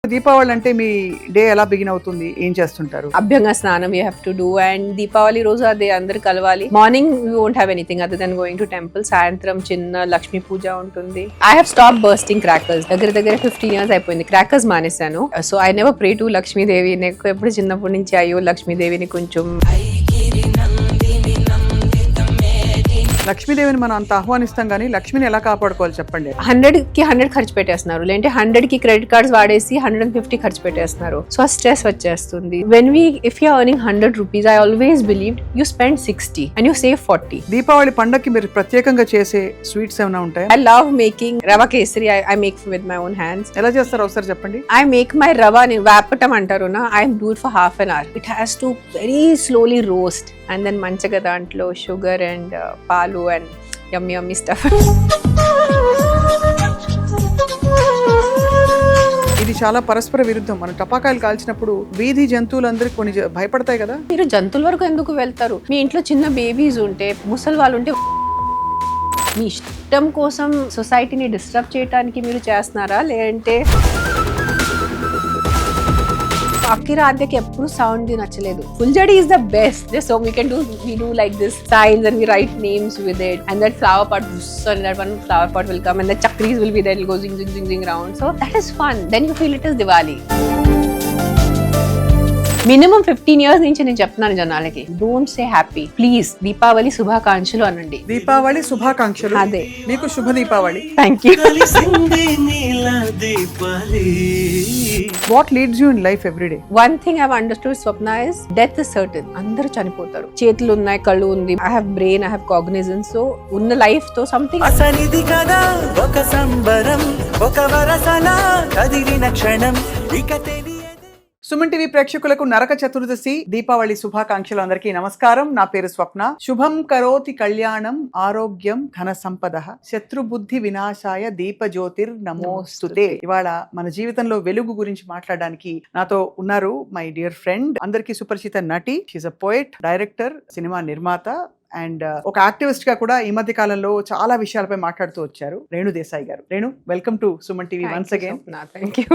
దీపావళి అంటే మీ డే ఎలా బిగిన్ అవుతుంది, ఏం చేస్తుంటారు? అభ్యంగ స్నానం you have to do and Deepavali రోజు అదే అందరు కలవాలి. Morning you won't have anything other than going to temple. సాయంత్రం చిన్న లక్ష్మీ పూజ ఉంటుంది. I have stop bursting crackers. దగ్గర 15 years అయిపోయింది క్రాకర్స్ మానేశాను. So I never pray to Lakshmidevi. నాకు ఎప్పుడు చిన్నప్పటి నుంచి అయ్యో లక్ష్మీదేవిని కొంచెం లక్ష్మీదేవిని మనం అంత ఆహ్వానిస్తాం కానీ లక్ష్మిని ఎలా కాపాడుకోవాలి చెప్పండి. 100కి 100 ఖర్చు పెట్టేస్తున్నారు, లేదంటే 100కి క్రెడిట్ కార్డ్స్ వాడేసి 150 ఖర్చు పెట్టేస్తున్నారు. సో ఆ స్ట్రెస్ వచ్చేస్తుంది. If you earning 100 rupees, I always believed you spend 60 and you save 40. Deepavali పండగకి మీరు ప్రత్యేకంగా చేసే స్వీట్స్ ఏమైనా ఉంటాయా? I love making rava kesari. I make with my own hands. ఎలా చేస్తారో ఒకసారి చెప్పండి. I make my rava ni vapatam antaru na. I do it for half an hour. It has to very slowly roast and then manchaga dantlo sugar and palu and yummy stuff. ఇది చాలా పరస్పర విరుద్ధం. మనం టపాకాయలు కాల్చినప్పుడు వీధి జంతువులందరికీ కొన్ని భయపడతాయి కదా. మీరు జంతువుల వరకు ఎందుకు వెళ్తారు? మీ ఇంట్లో చిన్న బేబీస్ ఉంటే, ముసలి వాళ్ళు ఉంటే, మీ ఇష్టం కోసం సొసైటీని డిస్టర్బ్ చేయడానికి మీరు చేస్తున్నారా? లేదంటే అక్కిరాధ్యకి ఎప్పుడు సౌండ్ నచ్చలేదు. Phuljhadi is the best. So we do like this signs and we write names with it, and that flower pot, so that one flower pot will come and the chakris will be there, it will go zing zing zing zing round. So that is fun. Then you feel it is Diwali. Minimum 15 years నుంచి నేను చెప్తున్నాను జనాలకి, don't say happy, please Deepavali శుభాకాంక్షలు అనండి. దీపావళి శుభాకాంక్షలు. అదే, మీకు శుభ Deepavali. Thank you. What leads you in life every day? One thing I've understood, Swapna, is death is certain. అందరూ చనిపోతారు. చేతులు ఉన్నాయి, కళ్ళు ఉంది, I have brain, I have cognizance. So ఉన్న లైఫ్ తో సంథింగ్ అసనిది కదా ఒక సంబరం, ఒక వరసన కదిలిన క్షణం ఇక తెలియదు. సుమన్ టీవీ ప్రేక్షకులకు నరక చతుర్దశి దీపావళి శుభాకాంక్షలు. అందరికీ నమస్కారం. నా పేరు స్వప్న. శుభం కరోతి కళ్యాణం ఆరోగ్యం ధన సంపద శత్రుబుద్ధి వినాశాయ దీపజ్యోతిర్ నమోస్తుతే. ఇవాళ మన జీవితంలో వెలుగు గురించి మాట్లాడడానికి నాతో ఉన్నారు మై డియర్ ఫ్రెండ్, అందరికీ సుపరిచిత నటి, she's a poet, director, cinema నిర్మాత అండ్ ఒక యాక్టివిస్ట్ గా కూడా ఈ మధ్య కాలంలో చాలా విషయాలపై మాట్లాడుతూ వచ్చారు, రేణు దేశాయ్ గారు. Renu, welcome to Suman TV once again.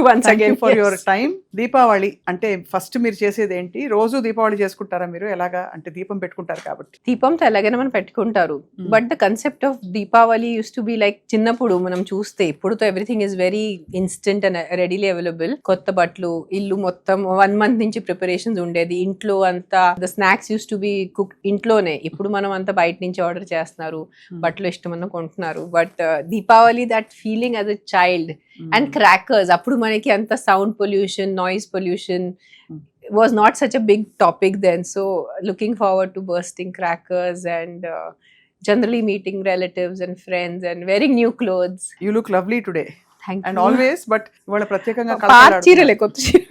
Once again for your time. Deepavali అంటే ఫస్ట్ మీరు చేసేది ఏంటి? రోజు దీపావళి చేసుకుంటారా మీరు? ఎలాగా అంటే దీపం పెట్టుకుంటారు కాబట్టి. దీపంతో ఎలాగైనా మనం పెట్టుకుంటారు, but the concept of Deepavali used to be like చిన్నప్పుడు మనం చూస్తే, ఇప్పుడుతో everything is very instant and readily available. కొత్త బట్టలు, ఇల్లు మొత్తం 1 month నుంచి ప్రిపరేషన్స్ ఉండేది. ఇంట్లో అంతా the snacks use to B cook ఇంట్లోనే. ఇప్పుడు మనం అంతా బయట నుంచి ఆర్డర్ చేస్తున్నారు, బట్టలు ఇష్టమన్నా కొంటున్నారు. But Deepavali that feeling as a child and crackers, అప్పుడు మనకి అంత sound pollution, noise pollution was not such a big topic then. So looking forward to bursting crackers and generally meeting relatives and friends and wearing new clothes. You look lovely today. Thank and you. always, but ఇవాళ ప్రత్యేకంగా పాత చీరలే, కొత్త చీర,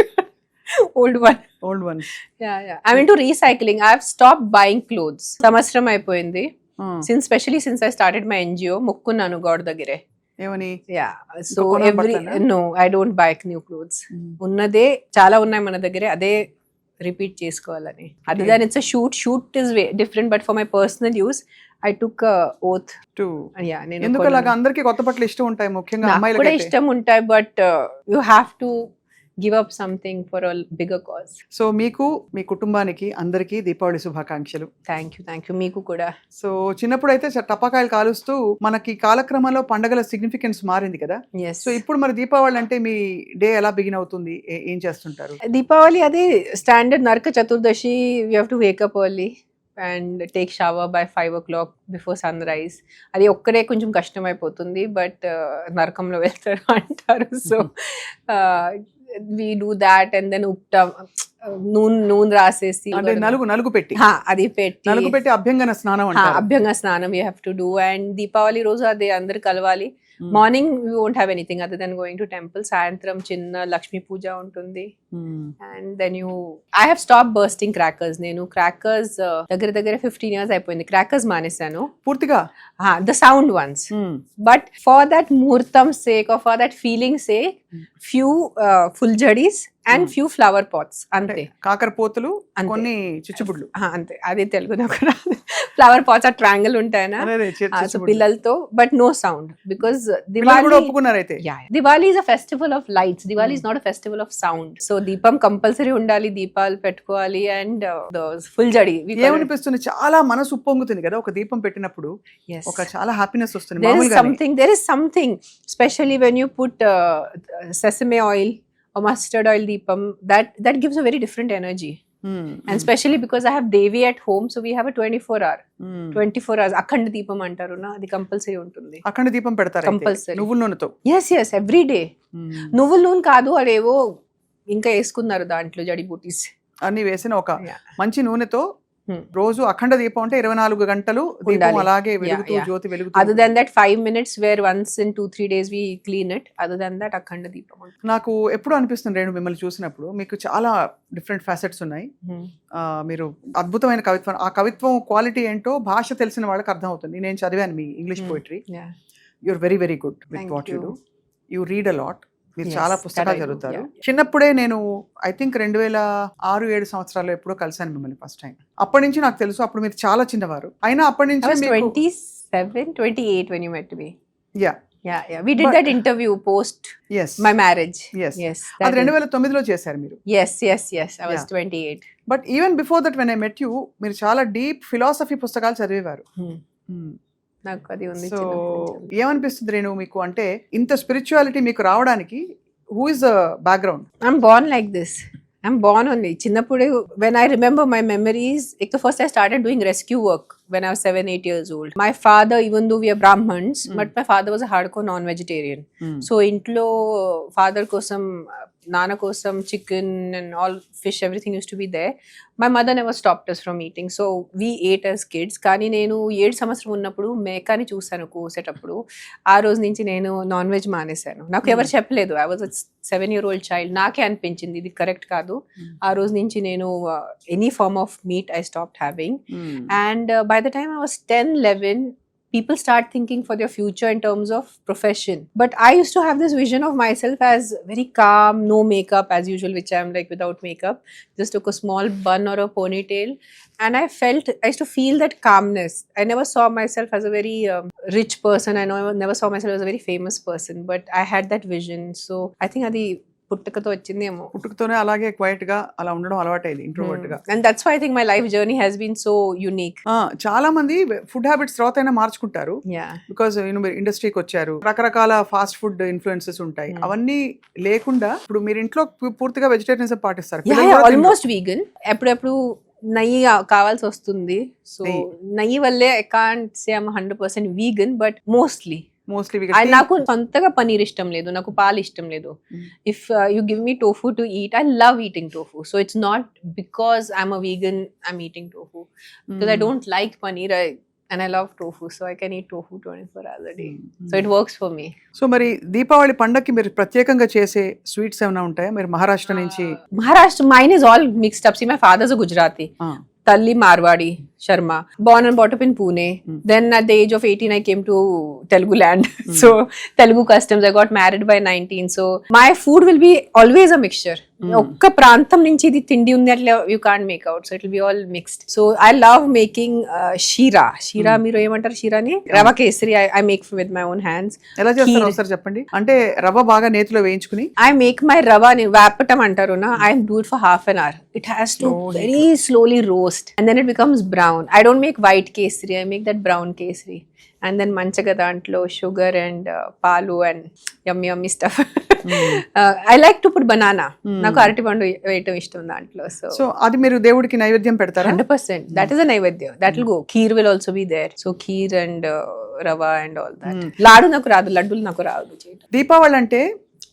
old one. old ones. Yeah. I'm into recycling. I've stopped buying clothes. సంవత్సరం అయిపోయింది. Especially since I started my NGO, ముక్కున్నాను గోడ దగ్గరే. ఏమని? So no, I don't buy new clothes. ఉన్నదే చాలా ఉన్నాయి మన దగ్గరే, అదే రిపీట్ చేసుకోవాలని. అదే దాని it's shoot is different, but for my personal use I took oath to. ఎందుకు అలాగా? అందరికీ కొత్త బట్టలు ఇష్టం ఉంటాయి, ముఖ్యంగా అమ్మాయిలకి కూడా ఇష్టం ఉంటాయి, but you have to give up something for a bigger cause. So మీకు, మీ కుటుంబానికి అందరికీ దీపావళి శుభాకాంక్షలు. Thank you. మీకు కూడా. సో చిన్నప్పుడు అయితే టపాకాయలు కాలుస్తూ మనకి కాలక్రమంలో పండగల సిగ్నిఫికెన్స్ మారింది కదా. సో ఇప్పుడు మరి దీపావళి అంటే మీ డే ఎలా బిగిన్ అవుతుంది, ఏం చేస్తుంటారు? దీపావళి అదే standard Naraka Chaturdashi. You have to wake up early and take shower by 5 o'clock before sunrise. అది ఒక్కడే కొంచెం కష్టం అయిపోతుంది, బట్ నరకంలో వెళ్తారు అంటారు. So we do that and then నూనె రాసేసి నలుగు పెట్టి నలుగు పెట్టి అభ్యంగన స్నానం అంటారు. అభ్యంగ స్నానం you have to do. And Deepavali రోజు అదే అందరు కలవాలి. Morning you won't have anything other than going to temple. సాయంత్రం చిన్న లక్ష్మీ పూజ ఉంటుంది. And then I have stop bursting crackers. నేను క్రాకర్స్ దగ్గర 15 years అయిపోయింది క్రాకర్స్ మానేశాను పూర్తిగా, the sound ones. But for that ముహూర్తం sake or for that feeling sake few fuljadis and few flower pots అంతే. కాకరపోతులు, అంతే. కొన్ని చిచ్చుబుడ్లు. అంతే, అది తెలుగు నాకు రాదు. ఫ్లవర్ పాట్స్ ఆ ట్రయాంగిల్ ఉంటాయనా, అదే, సో చిచ్చుబుడ్లు. పిల్లలతో, బట్ నో సౌండ్ బికాస్ పిల్లలు కూడా ఒప్పుకున్నారు అయితే. Diwali is a festival of lights. Diwali is not a festival of sound. So దీపం కంపల్సరీ ఉండాలి, దీపాలు పెట్టుకోవాలి, అండ్ ఫుల్జడి. ఏమనిపిస్తుంది, చాలా మనసు ఉప్పొంగుతుంది కదా ఒక దీపం పెట్టినప్పుడు, ఒక చాలా హ్యాపీనెస్ వస్తుంది. there is something especially when you put sesame oil or mustard oil deepam, that gives a very different energy. And especially because I have Devi at home, so we have a 24 hours అఖండ దీపం అంటారు నా, అది compulsory ఉంటుంది. అఖండ దీపం పెడతారు compulsory నువ్వుల నూనెతో. yes every day. నువ్వుల నూనె కాదు, అదేవో ఇంకా వేసుకున్నారు దాంట్లో జడిబూటీస్ అన్ని వేసిన ఒక మంచి నూనెతో రోజు అఖండ దీపం అంటే 24 గంటలు దీపం అలాగే వెలుగుతూ, జ్యోతి వెలుగుతూ. Other than that 5 minutes where once in 2-3 days we clean it. Other than that అఖండ దీపం. నాకు ఎప్పుడు అనిపిస్తుంది రేణు, మిమ్మల్ని చూసినప్పుడు మీకు చాలా డిఫరెంట్ ఫ్యాసెట్స్ ఉన్నాయి. మీరు అద్భుతమైన కవిత్వం, ఆ కవిత్వం క్వాలిటీ ఏంటో భాష తెలిసిన వాళ్ళకి అర్థం అవుతుంది. నేను చదివాను మీ English poetry. You are very very good with what you do. You read a lot. మీరు చాలా పుస్తకాలు చదువుతారు. చిన్నప్పుడే నేను ఐ థింక్ 2006-7 సంవత్సరాల్లో ఎప్పుడో కలిసాను మిమ్మల్ని ఫస్ట్ టైం. అప్పటి నుంచి నాకు తెలుసు, అప్పుడు మీరు చాలా చిన్నవారు. అయినా అప్పటి నుంచి 27-28 when you met me. Yeah. We did that interview post my marriage. Yes. అది 2009లో చేశారు మీరు. Yes. I was 28. But even before that when I met you, మీరు చాలా డీప్ ఫిలాసఫీ పుస్తకాలు చదివేవారు. నాకు అది ఉంది. సో ఏమనిపిస్తుంది రేణు మీకు, అంటే ఇంత స్పిరిచువాలిటీ మీకు రావడానికి who is the background? I'm born like this. I'm born only. చిన్నప్పుడే when I remember my memories, the first I started doing rescue work when I was 7-8 years old. My father, even though we are Brahmins, but my father was a hardcore non-vegetarian. So ఇంట్లో father కోసం, నాన్న కోసం chicken and all fish, everything used to be there. My mother never stopped us from eating. So we ate as kids. కానీ నేను 7 సంవత్సరం ఉన్నప్పుడు మేకాని చూసాను కోసేటప్పుడు. ఆ రోజు నుంచి నేను నాన్ వెజ్ మానేశాను. నాకు ఎవరు చెప్పలేదు. I was a 7-year-old child. నాకే అనిపించింది ఇది కరెక్ట్ కాదు. ఆ రోజు నుంచి నేను any form of meat I stopped having. And by the time I was 10-11, people start thinking for their future in terms of profession. But I used to have this vision of myself as very calm, no makeup as usual, which I am like without makeup. Just took a small bun or a ponytail. And I used to feel that calmness. I never saw myself as a very rich person. I never saw myself as a very famous person. But I had that vision. So I think adi పుట్టుకతో వచ్చిందేమో. పుట్టుకతోనే అలాగే quiet గా అలా ఉండడం అలవాటైంది, introvert గా. And that's why I think my life journey has been so unique. చాలా మంది ఫుడ్ హ్యాబిట్స్ తర్వాత అయినా మార్చుకుంటారు. బికాజ్ మీరు ఇండస్ట్రీకి వచ్చారు, రకరకాల ఫాస్ట్ ఫుడ్ ఇన్ఫ్లుయెన్సెస్ ఉంటాయి. అవన్నీ లేకుండా ఇప్పుడు మీరు ఇంట్లో పూర్తిగా వెజిటేరియనిజం పాటిస్తారు. Almost vegan. ఎప్పుడెప్పుడు నెయ్యి కావాల్సి వస్తుంది. సో నెయ్యి వల్లే I can't say I'm 100% vegan, but mostly నాకు సొంతగా పనీర్ ఇష్టం లేదు, నాకు పాలు ఇష్టం లేదు. If you give me tofu to eat, I love eating tofu. So it's not because I'm a vegan I'm eating tofu, because I don't like paneer and I love tofu, so I can eat tofu 24 hours a day. So it works for me. So మరి దీపావళి పండగకి మీరు ప్రత్యేకంగా చేసే sweets ఏమైనా ఉంటాయా? మీరు మహారాష్ట్ర నుంచి. Mine is all mixed up. See, my father's a Gujarati. Talli Marwadi Sharma, born and brought up in Pune. Then at the age of 18 I came to Telugu land. So Telugu customs, I got married by 19. So my food will be always a mixture. ఒక్క ప్రాంతం నుంచి ఇది తిండి ఉంది అట్లా you can't make out. So it will be all mixed. So I love making sheera. మీరు ఏమంటారు షీరాని? Rava kesari I make with my own hands. ఎలా చేస్తారు ఒకసారి చెప్పండి. అంటే రవ్వ బాగా నేతిలో వేయించుకుని ఐ మేక్ మై రవ వేపటం అంటారు నా. I do it for half an hour. It has to very slowly roast and then it becomes brown. I don't make white kesari, I make that brown kesari. And then manchaga dantlo sugar and palu and yummy stuff. I like to put banana. Naku arati pandu veyam ishtam dantlo. So adi meeru devudiki naivedyam pedtara? 100%. That is a naivedya. That will go. Kheer will also be there. So kheer and rava and all that. Ladu naku raadu, laddulu naku raadu cheyadam. Deepavali అంటే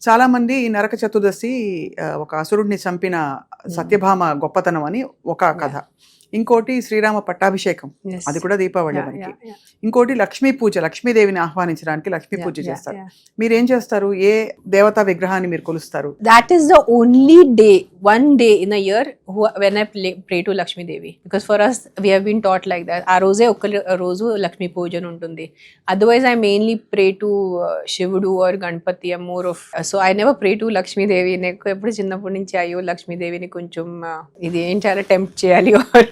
చాలా మంది ఈ నరక చతుర్దశి ఒక అసురుడిని చంపిన సత్యభామ గొప్పతనం అని ఒక కథ. ఇంకోటి శ్రీరామ పట్టాభిషేకం, Yes. అది కూడా దీపావళి Yeah, మనకి. yeah, yeah. ఇంకోటి లక్ష్మీ పూజ, లక్ష్మీదేవిని ఆహ్వానించడానికి లక్ష్మీ పూజ Yeah, చేస్తారు. yeah. మీరేం చేస్తారు? ఏ దేవతా విగ్రహాన్ని మీరు కొలుస్తారు? That is the only day, one day in a year when I pray to Lakshmi Devi. Because for us, we have been taught like that. ఆ రోజే ఒక రోజు లక్ష్మీ పూజన ఉంటుంది. Otherwise, I mainly pray to Shivudu or Ganpati. I'm more of... So, I never pray to Lakshmi Devi. నాకు ఎప్పుడు చిన్నప్పటి నుంచి అయ్యో లక్ష్మీదేవిని కొంచెం ఇది ఏం చేయాలి, టెంప్ట్ చేయాలి or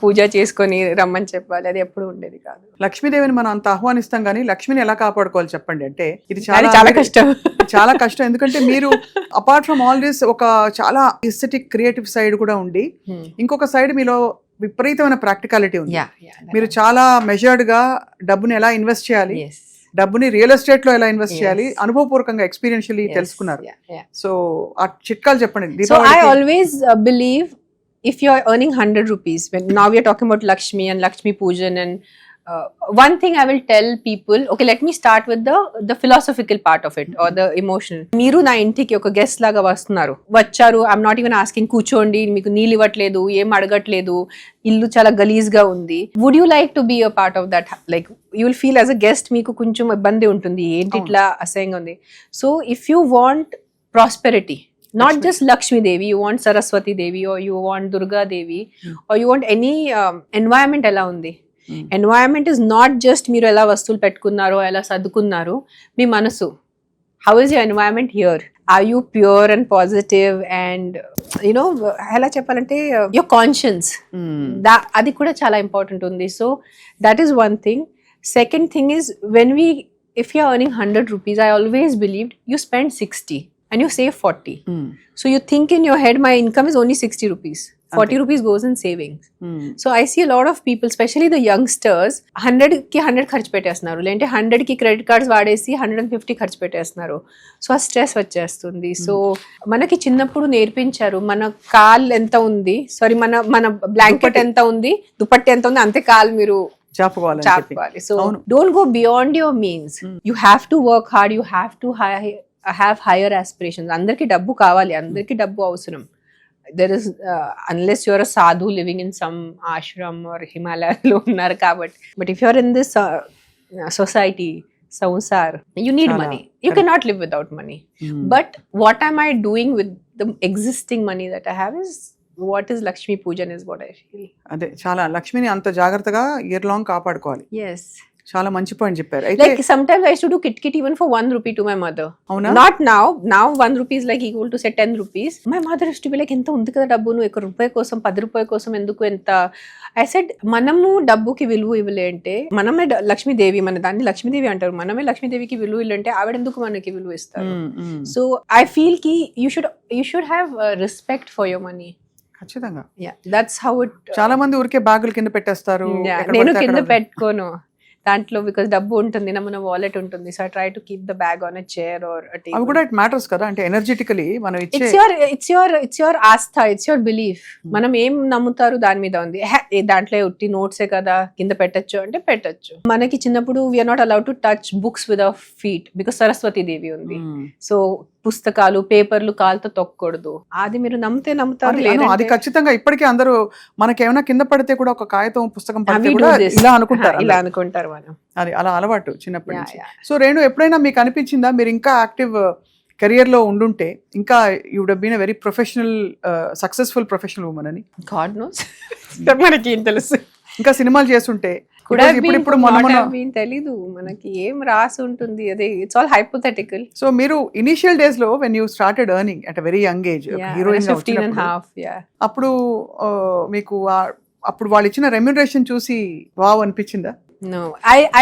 పూజ చేసుకొని రమ్మని చెప్పాలి, అది ఎప్పుడు ఉండేది కాదు. లక్ష్మీదేవిని మనం అంత ఆహ్వానిస్తాం కానీ లక్ష్మిని ఎలా కాపాడుకోవాలి చెప్పండి. అంటే ఇది అది చాలా కష్టం. చాలా కష్టం. ఎందుకంటే మీరు అపార్ట్ ఫ్రమ్ ఆల్ దిస్ ఒక చాలా ఎస్థెటిక్ క్రియేటివ్ సైడ్ కూడా ఉండి ఇంకొక సైడ్ మీలో విపరీతమైన ప్రాక్టికాలిటీ ఉంది. మీరు చాలా మెజర్డ్ గా డబ్బుని ఎలా ఇన్వెస్ట్ చేయాలి, డబ్బుని రియల్ ఎస్టేట్ లో ఎలా ఇన్వెస్ట్ చేయాలి అనుభవపూర్వకంగా ఎక్స్పీరియన్షియల్లీ తెలుసుకున్నారు. సో ఆ చిట్కాలు చెప్పండి. So I always believe if you are earning 100 rupees, when now we are talking about Lakshmi and Lakshmi Pujan, and one thing I will tell people, okay, let me start with the philosophical part of it or the emotional. మీరు నా ఇంటికి ఒక guest లాగా వచ్చారు, I'm not even asking, కూర్చోండి, మీకు నీళ్ళు ఇవ్వట్లేదు, ఏం అడగట్లేదు, ఇల్లు చాలా గలీజ్ గా ఉంది. Would you like to be a part of that? Like you will feel as a guest, మీకు కొంచెం ఇబ్బంది ఉంటుంది, ఏంటి ఇట్లా అసహ్యంగా ఉంది. So if you want prosperity, not just Lakshmi Devi, you want Saraswati Devi or you want Durga Devi or you want any environment ఎలా ఉంది. Environment is not just మీరు ఎలా వస్తువులు పెట్టుకున్నారో ఎలా సర్దుకున్నారో, మీ మనసు. How is your environment here? Are you pure and positive and you know ఎలా చెప్పాలంటే your conscience, అది కూడా చాలా ఇంపార్టెంట్ ఉంది. So that is one thing. Second thing is if you are earning 100 rupees, I always believed you spend 60 and you save 40. So you think in your head, my income is only 60 rupees. 40 rupees goes in savings. So I see a lot of people, especially the youngsters, 100 ki 100 ఖర్చు పెట్టేస్తున్నారు, లేదంటే 100 కి credit cards వాడేసి 150 ఖర్చు పెట్టేస్తున్నారు. So ఆ stress వచ్చేస్తుంది. So మనకి చిన్నప్పుడు నేర్పించారు, మన కాల్ ఎంత ఉంది, సారీ మన బ్లాంకెట్ ఎంత ఉంది, దుపట్టి ఎంత ఉంది, అంతే కాల్ మీరు చాపుకోవాలి. So don't go beyond your means. You have to work hard, you have to have higher aspirations. అందరికి డబ్బు కావాలి, అందరికి డబ్బు అవసరం. There is unless you are a sadhu living in some ashram or Himalaya lo unnaru kabatti, but if you are in this society samsar, you need money. You cannot live without money. But what am I doing with the existing money that I have is what is Lakshmi Pujan is what I feel. అదే చాలా లక్ష్మిని అంత జాగ్రత్తగా year long కాపాడుకోవాలి. Yes. చాలా మంచి point చెప్పారు. Like sometimes I used to do kit even for 1 rupee to my mother. Not now 1 rupee is like equal to say 10 rupees. My mother used to be like, ఎంత ఉంది కదా డబ్బు, నువ్వు 1 రూపాయి కోసం 10 రూపాయల కోసం ఎందుకు ఎంత. I said, మనము డబ్బుకి విలువ ఇవ్వలే అంటే, మనమే లక్ష్మీదేవి, మన దాన్ని లక్ష్మీదేవి అంటారు, మనమే లక్ష్మీదేవికి విలువ ఇల్లంటే ఆవిడ ఎందుకు మనకి విలువ ఇస్తారు. So I feel ki you should have respect for your money. ఖచ్చితంగా. Yeah, that's how it. చాలా మంది ఊరికే బ్యాగులు కింద పెట్టేస్తారు. నేను కింద పెట్టుకోను దాంట్లో, బికాస్ డబ్బు ఉంటుంది నా, మన వాలెట్ ఉంటుంది. So I try to keep the bag on a chair or a table. అవి కూడా ఇట్ మ్యాటర్స్ కదా, అంటే ఎనర్జెటికలీ మనం ఇచ్చే ఇట్స్ యువర్ ఆస్థ, ఇట్స్ యువర్ బిలీఫ్. మనం ఏం నమ్ముతారు దాని మీద ఉంది. దాంట్లో ఉట్టి నోట్సే కదా, కింద పెట్టచ్చు అంటే పెట్టచ్చు. మనకి చిన్నప్పుడు we are not allowed to touch books with our feet because Saraswati Devi ఉంది. సో పుస్తకాలు పేపర్లు కాలుతో తొక్కకూడదు. అది మీరు నమ్ముతారు. అది ఖచ్చితంగా ఇప్పటికీ అందరూ మనకేమైనా కింద పడితే కూడా ఒక కాగితం పుస్తకం పడితే కూడా ఇలా అనుకుంటారు మనం. అది అలా అలవాటు చిన్నప్పటి నుంచి. సో రేణు, ఎప్పుడైనా మీకు అనిపించిందా మీరు ఇంకా యాక్టివ్ కెరియర్ లో ఉండుంటే ఇంకా you would have been a very professional successful professional women అని? గాడ్ నోస్, మనకి ఏం తెలుసు. ఇంకా సినిమాలు చేస్తుంటే తెలీదు, మనకి ఏం రాసి ఉంటుంది, అదే ఇట్స్ ఆల్ హైపోథెటికల్. సో మీరు ఇనిషియల్ డేస్ లో when you started earning at a very young age, heroine అప్పుడు మీకు అప్పుడు వాళ్ళు ఇచ్చిన రెమ్యునరేషన్ చూసి వావ్ అనిపించిందా? No,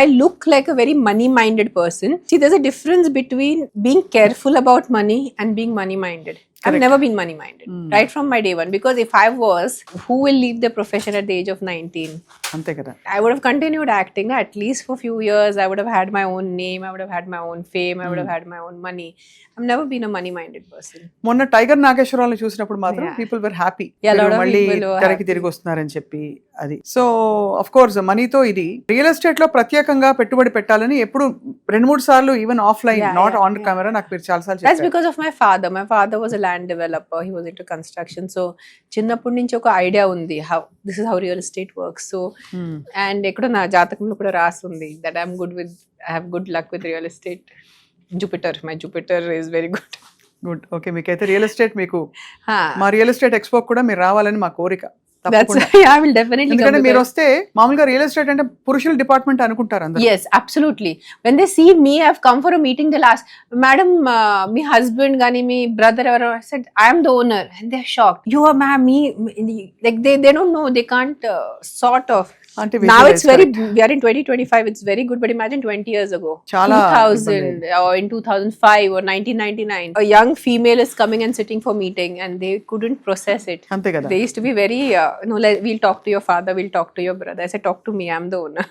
I look like a very money-minded person. See, there's a difference between being careful about money and being money-minded. I've never been money-minded, right from my day one. Because if I was, who will leave the profession at the age of 19? అంతే కదా. I would have continued acting at least for a few years. I would have had my own name. I would have had my own fame. I would have had my own money. I've never been a money-minded person. మొన్న tiger నాగేశ్వరరావుని చూసినప్పుడు మాత్రం Yeah. People were happy Yeah, a lot of మళ్ళీ people were తెరకి happy. తిరిగి వస్తున్నారని చెప్పి. అది so of course మనీతో ఇది రియల్ ఎస్టేట్ లో ప్రత్యేకంగా పెట్టుబడి పెట్టాలని ఎప్పుడు 2-3 సార్లు even offline Yeah, not yeah, on camera నాకు మీరు చాలా సార్లు That's చెప్పారు. because of my father. My father was a land developer. He was into construction. So చిన్నప్పటి నుంచి ఒక ఐడియా ఉంది how this is how real estate works. So Hmm. and ఎక్కడో నా జాతకంలో కూడా రాస్తుంది that I have good luck with real estate. My Jupiter is very good. Good. Okay, మీకైతే రియల్ ఎస్టేట్ మీకు Huh. మా రియల్ ఎస్టేట్ ఎక్స్పో కూడా మీరు రావాలని మా కోరిక. That's తప్పకుండా. why I will definitely come ఎందుకంటే to మీరు that. వస్తే మామూలుగా రియల్ ఎస్టేట్ అంటే పురుషుల డిపార్ట్మెంట్ అనుకుంటారు అందరూ. Yes, absolutely. When they see me, I've come for a meeting. They'll ask, "Madam, me husband, gani me brother." I said, "I am the owner," and they're shocked. You are me. Like they don't know. They can't sort of. అంటే Now visualize, it's very. correct. We are in 2025. It's very good. But imagine 20 years ago, Chala 2000 or in 2005 or 1999, a young female is coming and sitting for meeting, and they couldn't process it. అంతే కదా. They used to be very, we'll talk to your father, we'll talk to your brother. I said, talk to me, I'm the owner.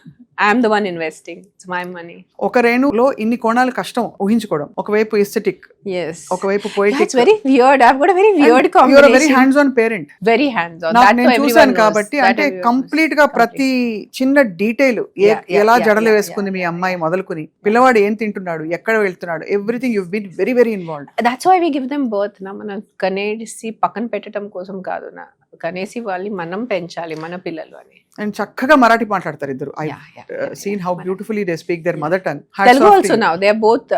I'm the one investing. It's my money. ఒక రేణులో ఇన్ని కోణాలు కష్టం ఊహించుకోవడం. ఒకవైపు aesthetic, Yes. ఒకవైపు Yeah, poetic. it's very weird. I've got a very weird you're combination. Very hands on parent. Very hands-on. నాకు That నేను everyone చూసాను knows. కాబట్టి That అంటే everyone కంప్లీట్ గా knows. ప్రతి చిన్న డీటెయిల్ Yeah, yeah, ఎలా yeah, జడలు yeah, వేసుకుంది yeah, మీ yeah, అమ్మాయి yeah. మొదలుకుని పిల్లవాడు ఏం తింటున్నాడు, ఎక్కడ వెళ్తున్నాడు, everything you been very very involved. That's why we give them birth. మనం కనేసి పక్కన పెట్టడం కోసం కాదు నా కనేసి వాళ్ళని మనం పెంచాలి మన పిల్లలు అని. అండ్ చక్కగా మరాఠీ మాట్లాడతారు ఇద్దరు. I Yeah, yeah. Scene how beautifully they speak there mother tongue. Telugu also now. They are both.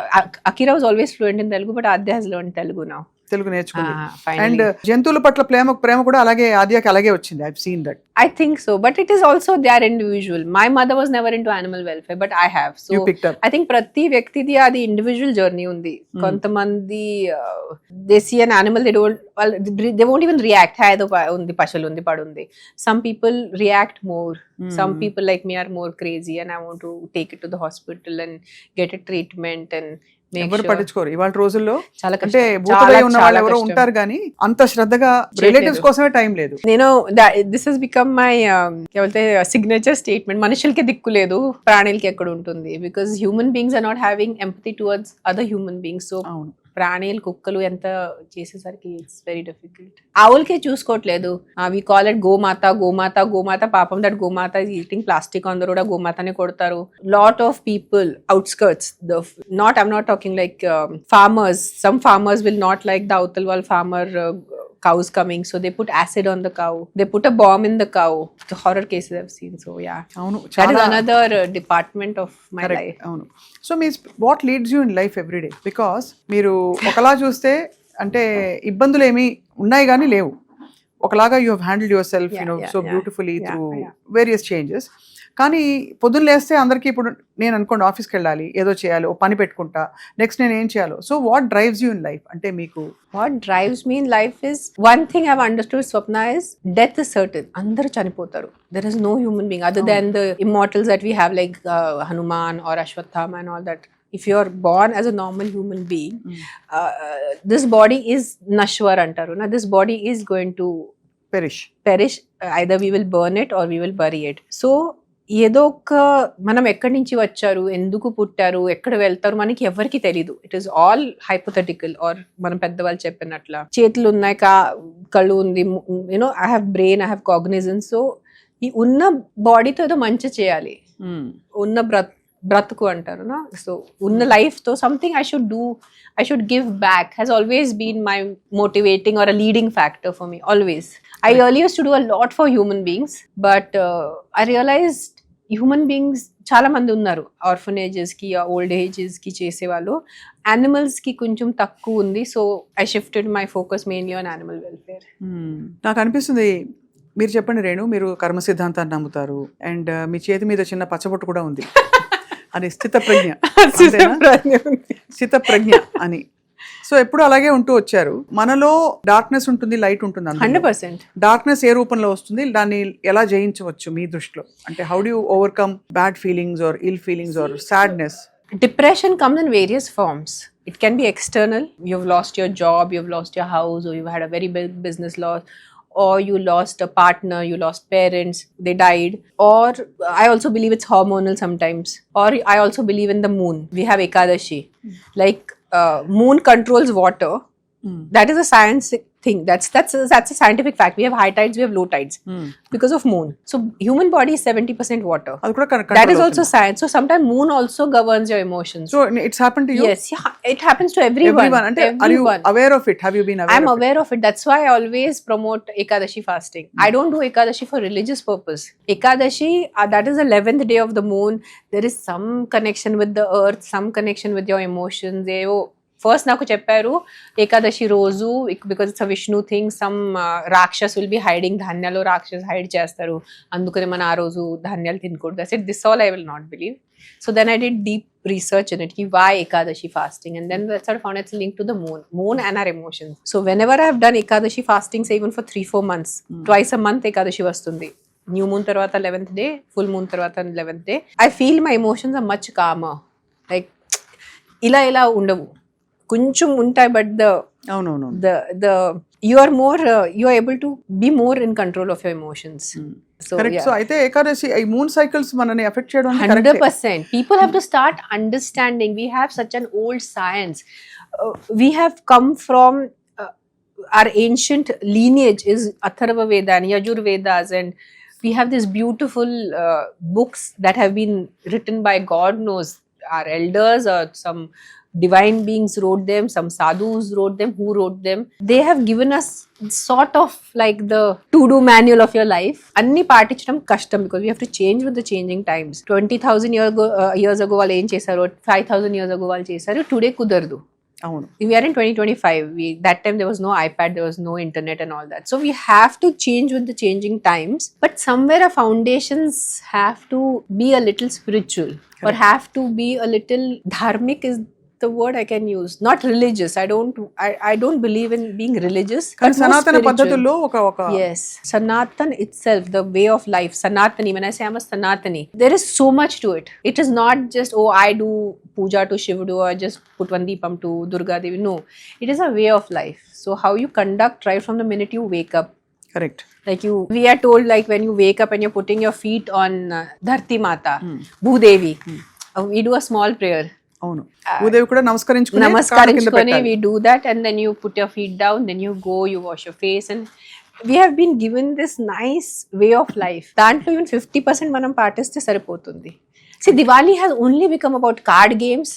Akira was always fluent in Telugu, but Adya has learned Telugu now. Telugu నేర్చుకుంది. Finally. అండ్ జంతువుల పట్ల ప్రేమ కూడా అలాగే ఆద్యాకి అలాగే వచ్చింది. I seen that. I think so, but it is also they are individual. My mother was never into animal welfare, but I have. So You picked up. I think ప్రతి వ్యక్తిది అది individual journey ఉంది. కొంతమంది they see an animal, they won't even react. ఏదో ఉంది, పశువులు ఉంది, పడుంది. Some people react more. Some people like me are more crazy and I want to take it to the hospital and get a treatment and make ఎవరు sure. పట్టించుకోరు ఇవాళ రోజుల్లో. చాలా అంటే కష్టం. భూతదయ ఉన్న చాలా వాళ్ళు ఎవరో కష్టం. ఉంటారు కానీ అంత శ్రద్ధగా రిలేటివ్స్ కోసమే టైం లేదు. నేను this has become my signature statement. మనుషులకి దిక్కు లేదు, ప్రాణులకి ఎక్కడ ఉంటుంది. Because human beings are not having empathy towards other human beings. So అవును. ప్రాణీలు, కుక్కలు ఎంత చేసేసరికి ఇట్స్ వెరీ డిఫికల్ట్. ఆవులకే చూసుకోవట్లేదు. వి కాల్ ఇట్ గోమాత, గోమాత, గోమాత. పాపం దట్ గోమాత ఇస్ ఈటింగ్ ప్లాస్టిక్. అందరూ కూడా గోమాతనే కొడతారు. Lot of people outskirts, I'm not talking like farmers. Some farmers will not like the Autalwal farmer cows coming, so they put acid on the cow. They put a bomb in the cow. The horror cases I've seen. So yeah, అవును. that is another department of my life. అవును. So me what leads you in life every day? Because మీరు ఒకలా చూస్తే అంటే ఇబ్బందులు ఏమి ఉన్నాయి కానీ లేవు. ఒకలాగా you have handled your self so beautifully through various changes. కానీ పొద్దున్న లేస్తే అందరికీ ఇప్పుడు నేను అనుకోండి ఆఫీస్కి వెళ్ళాలి, ఏదో చేయాలి, ఓ పని పెట్టుకుంటా, నెక్స్ట్ నేను ఏం చేయాలో. So what drives you in life? అంటే మీకు What drives me in life is, one thing I've understood, Swapna, is death is certain. Andaru chanipotaru. There is no human being other than the immortals that we have, like Hanuman or Ashwatthama and all that. If you are born as a normal human being, this body is nashwar antaru. Now this body is going to perish. Either we will burn it or we will bury it. So ఏదో ఒక మనం ఎక్కడి నుంచి వచ్చారు, ఎందుకు పుట్టారు, ఎక్కడ వెళ్తారు, మనకి ఎవరికి తెలీదు. It is all hypothetical. Or మనం పెద్దవాళ్ళు చెప్పినట్ల చేతులు ఉన్నాయి, కళ్ళు ఉంది, I have brain, I have cognizance. So ఈ ఉన్న బాడీతో ఏదో మంచి చేయాలి, ఉన్న బ్రతుకు అంటారు నా. సో ఉన్న లైఫ్ తో something I should do, I should give back has always been my motivating or a leading factor for me, always. I earlier used to do a lot for human beings, but I realized human beings చాలా మంది ఉన్నారు orphanages కి, old ages కి చేసేవాళ్ళు. Animals కి కొంచెం తక్కువ ఉంది. So I shifted my focus mainly on animal welfare. నాకు అనిపిస్తుంది, మీరు చెప్పండి రేణు, మీరు కర్మ సిద్ధాంతాన్ని నమ్ముతారు అండ్ మీ చేతి మీద చిన్న పచ్చబొట్టు కూడా ఉంది అని స్థిత ప్రజ్ఞ అని. సో ఎప్పుడు అలాగే ఉంటూ వచ్చారు. మనలో డార్క్నెస్ ఉంటుంది, లైట్ ఉంటుంది. 100%. డార్క్నెస్ ఏ రూపంలో వస్తుంది, దాన్ని ఎలా జయించవచ్చు మీ దృష్టిలో? అంటే how do you overcome bad feelings or ill feelings or sadness? Depression comes in various forms. It can be external. You've lost your job, you've lost your house, or you've had a very big business loss. or you lost a partner, you lost parents, they died. Or I also believe it's hormonal sometimes. Or I also believe in the moon. We have Ekadashi. Like moon controls water. That is a scientific thing. That's a scientific fact. We have high tides, we have low tides because of moon. So human body is 70% water. అది కూడా That is also science. So sometimes moon also governs your emotions. So it's happen to you Yes, yeah, it happens to everyone. అంటే are you Everyone. Aware of it, have you been I'm aware aware of it. That's why I always promote Ekadashi fasting. I don't do Ekadashi for religious purpose. Ekadashi, that is the 11th day of the moon. There is some connection with the earth, some connection with your emotions. First నాకు చెప్పారు ఏకాదశి రోజు because it's a Vishnu thing, some రాక్షస్ will be hiding, ధాన్యాలు రాక్షస్ hide చేస్తారు, అందుకని మనం ఆ రోజు ధాన్యాలు తినకూడదు. I said this all I will not believe. So then I did deep research in it. Why Ekadashi fasting? And then that's how I found it's linked to the moon and our emotions. So whenever I have done Ekadashi fasting, say even for 3-4 months, twice a month Ekadashi vastundi. New moon tarvata 11th day, full moon tarvata 11th day. I feel my emotions are much calmer. Like ఇలా ఉండవు, కొంచెం ఉంటాయి, but అవునవును the you are more you are able to be more in control of your emotions. So correct. yeah. So అయితే ఏకాదశి ఈ moon cycles మనని effect చేయడం 100%. People have to start understanding. We have such an old science. We have come from our ancient lineage is Atharva Veda and Yajur Vedas, and we have these beautiful books that have been written by God knows our elders or some divine beings wrote them, some sadhus wrote them. Who wrote them? They have given us sort of like the to-do manual of your life. Anni పాటించడం కష్టం because we have to change with the changing times. 20,000 years ago వాళ్ళు ఏం చేశారు, 5,000 years ago వాళ్ళు చేశారు, today కుదరదు. అవును. We are in 2025. That time there was no iPad, there was no internet and all that. So we have to change with the changing times. But somewhere our foundations have to be a little spiritual. Correct. Or have to be a little dharmic is the word I can use. Not religious. I don't believe in being religious. కానీ but more సనాతన spiritual. పద్ధతుల్లో ఒక Yes, Sanatan itself, the way of life, Sanatani. When I say I'm a Sanatani, there is so much to it. It is not just, oh, I do puja to Shivudu or just put one deepam to Durga Devi. No, it is a way of life. So how you conduct right from the minute you wake up. Correct. Like we are told, like when you wake up and you're putting your feet on Dharti Mata, Bhudevi, we do a small prayer. అవును. భూదేవి కూడా నమస్కరించుకొని Namaskarinchukoni, we do that, and then you put your feet down, then you go, you wash your face, and we have been given this nice way of life. దాంట్లో even 50% మనం పాటిస్తే సరిపోతుంది. See, Diwali has only become about card games,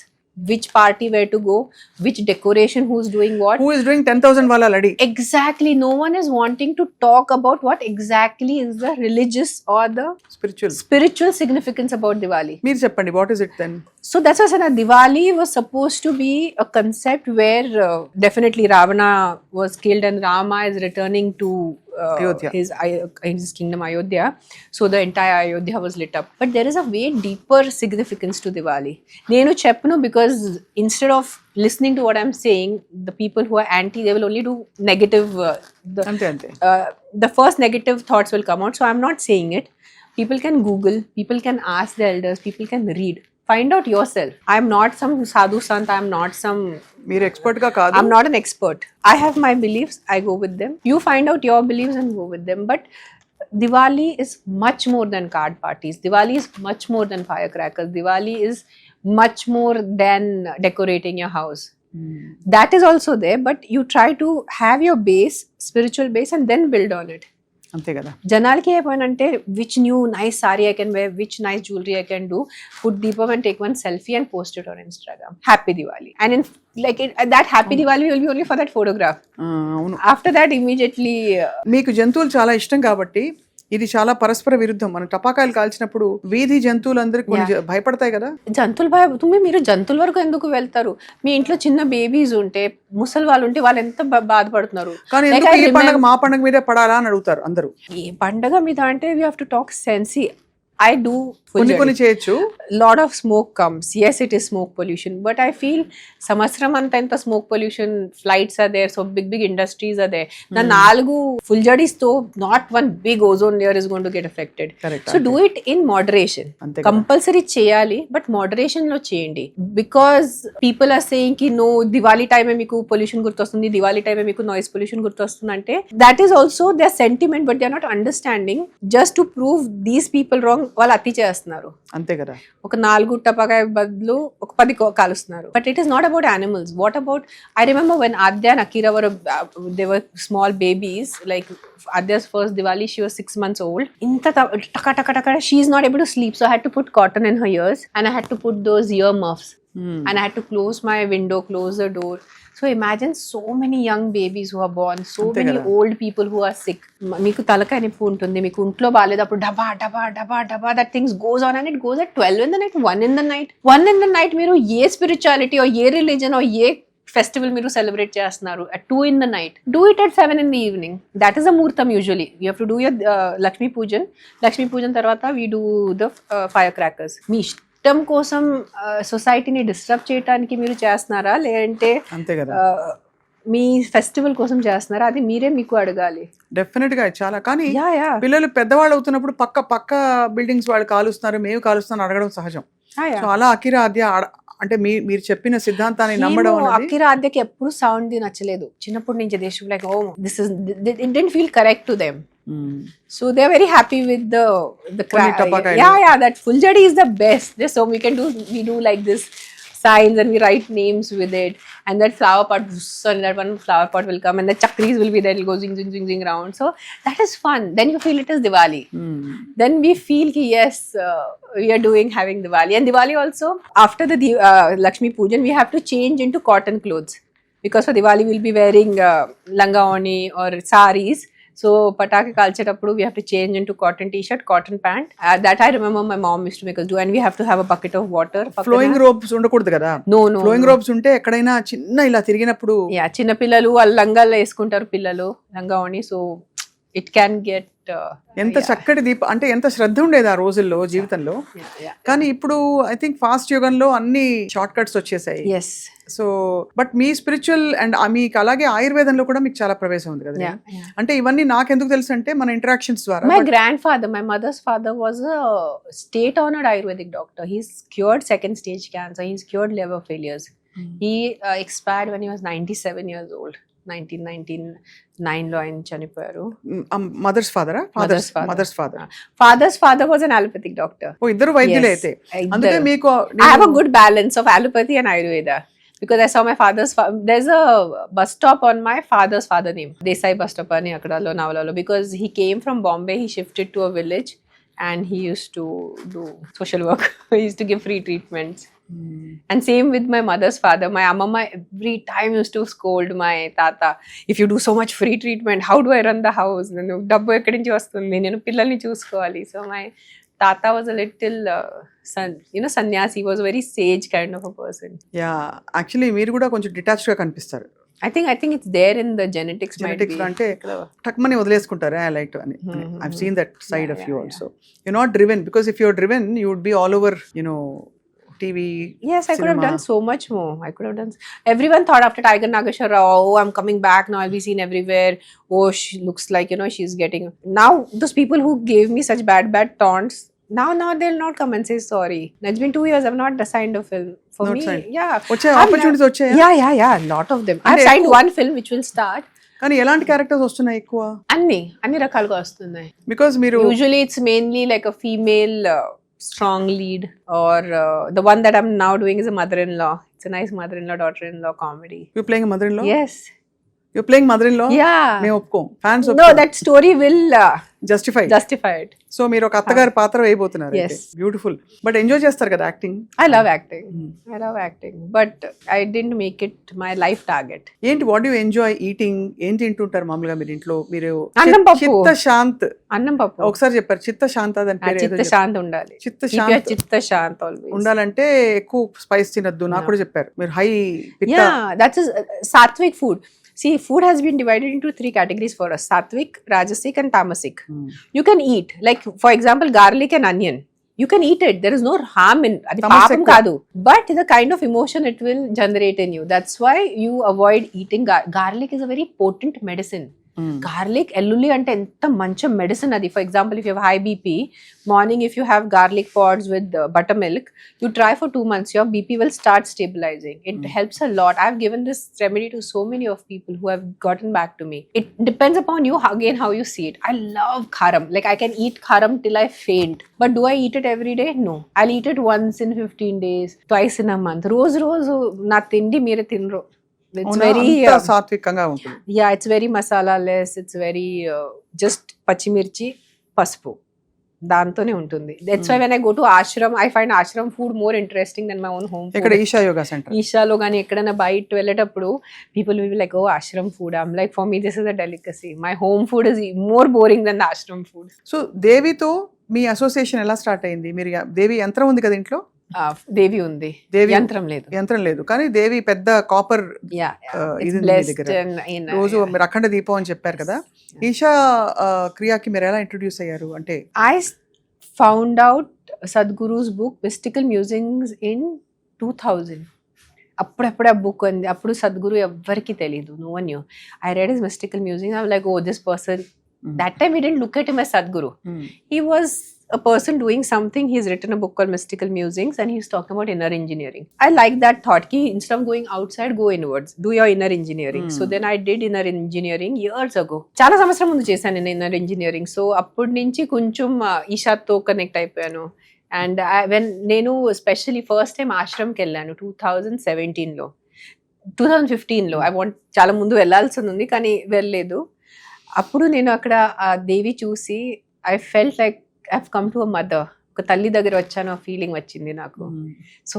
which party where to go, which decoration, who's doing what. Who is doing 10,000 wala ladi? Exactly. No one is wanting to talk about what exactly is the religious or the spiritual significance about Diwali. మీరు చెప్పండి, what is it then? So that's why I said that Diwali was supposed to be a concept where definitely Ravana was killed and Rama is returning to Ayodhya. his kingdom Ayodhya. So the entire Ayodhya was lit up. But there is a way deeper significance to Diwali. Nenu cheppanu because instead of listening to what I'm saying, the people who are anti, they will only do negative. Ante. The first negative thoughts will come out. So I'm not saying it. People can Google, people can ask the elders, people can read. Find out yourself. I'm not some sadhu sant, I'm not some... మీరు expert గా కాదు. I'm not an expert. I have my beliefs, I go with them. You find out your beliefs and go with them. But Diwali is much more than card parties. Diwali is much more than firecrackers. Diwali is much more than decorating your house. That is also there, but you try to have your base, spiritual base, and then build on it. అంతే కదా. జనాలకి ఏమైనా which new nice saree I can wear, which nice jewelry I can do, put deepam and take one selfie and post it on Instagram. Happy Diwali. And in that happy Diwali will be only for that photograph. అవును. After that immediately మీకు జంతువులు చాలా ఇష్టం కాబట్టి ఇది చాలా పరస్పర విరుద్ధం. మనం టపాకాయలు కాల్చినప్పుడు వీధి జంతువులందరూ కొన్ని భయపడతాయి కదా. జంతువులు మీరు జంతువుల వరకు ఎందుకు వెళ్తారు? మీ ఇంట్లో చిన్న బేబీస్ ఉంటే, ముసలి వాళ్ళు ఉంటే వాళ్ళు ఎంత బాధపడుతున్నారు. కానీ ఎందుకు ఈ పండుగ మా పండుగ మీదే పడాలా అని అడుగుతారు అందరూ. ఏ పండుగ మీద అంటే we have to talk sense. I do full కొన్ని jari. కొన్ని చేయొచ్చు. Lot of smoke comes. Yes, it is smoke pollution, but I feel సంవత్సరం అంతా ఎంత smoke pollution, flights are there, so big industries are there. నా 4 full jadis తో not one big ozone layer is going to get affected. Correct. So do it in moderation. అంతే కదా. Compulsory చేయాలి, but moderation లో చేయండి. Because people are saying ki no, Diwali time మీకు pollution గుర్తొస్తుంది, Diwali time మీకు నాయిస్ పొల్యూషన్ గుర్తొస్తుంది అంటే that is also their sentiment, but they are not understanding. Just to prove these people wrong, వాళ్ళు అతి చేస్తున్నారు. అంతే కదా. ఒక 4 టపాకాయ బదులు ఒక 10 కాలుస్తున్నారు. But it is not about animals. What about, I remember when Adya and Akira were they were small babies, like Adya's first Diwali, she was 6 months old. Inta taka taka taka, she is not able to sleep, so I had to put cotton in her ears and I had to put those ear muffs and I had to close my window, close the door. So imagine so many young babies who are born, so many old people who are sick. మీకు తలకాయ నొప్పి ఉంటుంది, మీకు ఒంట్లో బాగాలేదప్పుడు డబా డబా డబా డబా that things goes on and it goes at 12 in the night, 1 in the night. 1 in the night మీరు ఏ స్పిరిచువాలిటీ or ఏ రిలీజన్ or ఏ ఫెస్టివల్ మీరు సెలబ్రేట్ చేస్తున్నారు at 2 in the night, do it at 7 in the evening. That is a muhurtam usually. You have to do your Lakshmi Pujan తర్వాత we do the firecrackers. మీ ఇష్టం కోసం సొసైటీని disturb చేయడానికి మీరు చేస్తున్నారా, లేదంటే అంతే కదా, మీ ఫెస్టివల్ కోసం చేస్తున్నారా, అది మీరే మీకు అడగాలి. డెఫినెట్ గా చాలా. కానీ పిల్లలు పెద్దవాళ్ళు అవుతున్నప్పుడు పక్క బిల్డింగ్స్ వాళ్ళు కాలుస్తున్నారు, మేము కాలుస్తున్నాను అడగడం సహజం. సో అలా అకిరా ఆద్య అంటే మీరు చెప్పిన సిద్ధాంతాన్ని నమ్మడం అనేది. అకిరా ఆద్యకి ఎప్పుడు సౌండ్ నచ్చలేదు చిన్నప్పటి నుంచి. They should like, oh this is, it didn't feel correct to them. So they are very happy with the crack. Yeah, that full jadi is the best. So we do like this signs and we write names with it, and that flower pot, and that one flower pot will come and the chakris will be there, it'll go zing zing zing zing around. So that is fun. Then you feel it is Diwali. Then we feel ki yes, we are having Diwali. And Diwali also, after the Lakshmi Pujan, we have to change into cotton clothes, because for Diwali we'll be wearing langaoni or saris. So patake kalcheటప్పుడు we have to change into cotton t-shirt, cotton pant. That I remember my mom used to make us do, and we have to have a bucket of water. Flowing robes ఉండకూడదు కదా. No. Flowing robes ఉంటే ఎక్కడైనా చిన్న ఇలా తిరిగినప్పుడు చిన్న పిల్లలు వాళ్ళు లంగాలు వేసుకుంటారు, పిల్లలు లంగావని. సో ఇట్ క్యాన్ గెట్ ఎంత చక్కటి అంటే ఎంత శ్రద్ధ ఉండేది ఆ రోజుల్లో జీవితంలో. కానీ ఇప్పుడు ఐ థింక్ ఫాస్ట్ యుగంలో అన్ని షార్ట్ కట్స్ వచ్చేసాయి. So but me spiritual and మీకు అలాగే ఆయుర్వేదంలో కూడా మీకు చాలా ప్రవేశం ఉంది కదా. అంటే ఇవన్నీ నాకెందుకు తెలుసు అంటే మన ఇంటరాక్షన్స్ ద్వారా. My grand father, my mother's father was state honoured ayurvedic doctor. He's cured 2nd stage cancer, he's cured liver failures. He expired when he was 97 years old. 1999 లో ఆయన చనిపోయారు. Mother's father was an allopathic doctor. ఓ, ఇద్దరు వైద్యులే అయితే. అందుకే మీకు I have a good balance of allopathy and Ayurveda, because I saw my there's a bus stop on my father's father name, Desai bus stop ani akadalo Navalalo, because he came from Bombay, he shifted to a village and he used to do social work. He used to give free treatments. And same with my mother's father. My amma every time used to scold my tata, if you do so much free treatment, how do I run the house? Nenu dabbu ekkadi nunchi vastundi, nenu pillalni chusukovali. So my tata was a little sannyasi, was a very sage kind of a person. Yeah, actually మీరు కూడా కొంచెం detached గా కనిపిస్తారు. I think it's there in the genetics అంటే టక్మని వదిలేసుకుంటారు I like to అని. I've seen that side of you also. You're not driven, because if you're driven you would be all over, TV. Yes, I could have done so much more. Everyone thought after Tiger Nageshwar Rao, oh, I'm coming back now, I'll be seen everywhere. Oh, she looks like, she's getting. Now those people who gave me such bad taunts, now they'll not come and say sorry. It's been 2 years, I've not signed a film. For not me, signed. yeah. Opportunities వచ్చాయా? Yeah, lot of them. I've signed one film which will start. కానీ ఎలాంటి characters వస్తున్నాయి ఎక్కువ? అన్ని రకాలుగా వస్తున్నాయి. Because మీరు usually it's mainly like a female strong lead, or the one that I'm now doing is a mother-in-law. It's a nice mother-in-law daughter-in-law comedy. You're playing a mother-in-law? Yes. You're playing mother-in-law? Yeah. మేము ఒప్పుకోం, fans No, that story will justify it. So మీరు ఒక అత్తగారి పాత్ర వేయబోతున్నారు. Yes. Beautiful. But enjoy చేస్తారు కదా acting? I love acting, but I didn't make it my life target. ఏంటి, వాట్ యు ఎంజాయ్ ఈటింగ్? ఏం తింటుంటారు మామూలుగా మీరు ఇంట్లో? మీరు అన్నం పప్పు. చిత్తశాంత్ అన్నం పప్పు ఒకసారి చెప్పారు. చిత్తశాంత్ అని పేరు. చిత్తశాంత్ ఉండాలి. చిత్తశాంత్ ఉండాలంటే ఎక్కువ స్పైస్ తినొద్దు నాకు కూడా చెప్పారు. మీరు high that's a sattvic food. See, food has been divided into 3 categories for us: sattvic, rajasic, and tamasic. Hmm. You can eat, like for example, garlic and onion. You can eat it. There is no harm in అది Tamas పాపం ekku. కాదు. But the kind of emotion it will generate in you. That's why you avoid eating garlic is a very potent medicine. Garlic ఎల్లుల్లి అంటే ఎంత మంచి medicine అది. For example if you high BP, morning if you have garlic pods with buttermilk, you try for 2 months, your BP will start stabilising. It helps a lot. I have given this remedy to so many of people who have gotten back to me. It depends upon you again how you see it. I love kharam. Like I can eat kharam till I faint. But do I eat it every day? No. I'll eat it once in 15 days, twice in a month. రోజు నా తిండి మీరే తినరు. It's very సాత్వికంగా ఉంటుంది. yeah, it's very masala less. It's very just పచ్చిమిర్చి, పసుపు దాంతోనే ఉంటుంది. That's why when I go to ashram, I find ashram food more interesting than my own home food. ఇక్కడ ఈషా యోగా సెంటర్, ఈషాలో కానీ ఎక్కడైనా బయట వెళ్ళేటప్పుడు people will be like, oh, ashram food. I'm like, for me this is a delicacy. My home food is more boring than the ashram food. So దేవితో మీ association ఎలా start అయింది? మీరు దేవి యంత్రం ఉంది కదా ఇంట్లో? దేవి ఉంది, దేవి యంత్రం లేదు. యంత్రం లేదు, కానీ దేవి పెద్ద కాపర్ ఇది ఉంది మీ దగ్గర. రోజు మీరు అఖండ దీపం అని చెప్పారు కదా. ఈషా క్రియాకి మీరు ఎలా ఇంట్రొడ్యూస్ అయ్యారు? అంటే I found out Sadhguru's book Mystical Musings in 2000. అప్పుడప్పుడే ఆ బుక్ ఉంది. అప్పుడు సద్గురు ఎవ్వరికి తెలీదు, no one knew. I read his Mystical Musings. I'm like, oh, this person. That time we didn't look at him as Sadhguru. He was a person doing something. He's written a book called Mystical Musings and he's talking about inner engineering. I like that thought ki instead of going outside, go inwards, do your inner engineering. So then I did inner engineering years ago. చాలా సంవత్సరం ముందు చేశాను నేను inner engineering. So అప్పటి నుంచి కొంచెం ఈషాతో connect అయిపోయాను. And when నేను స్పెషల్లీ ఫస్ట్ టైం ఆశ్రమ్కి వెళ్ళాను 2017లో, 2015లో. ఐ వాంట్ చాలా ముందు వెళ్ళాల్సి ఉంది కానీ వెళ్ళలేదు. అప్పుడు నేను అక్కడ ఆ దేవి చూసి I felt like I have come to a mother. ఒక తల్లి దగ్గర వచ్చాను ఆ ఫీలింగ్ వచ్చింది నాకు. So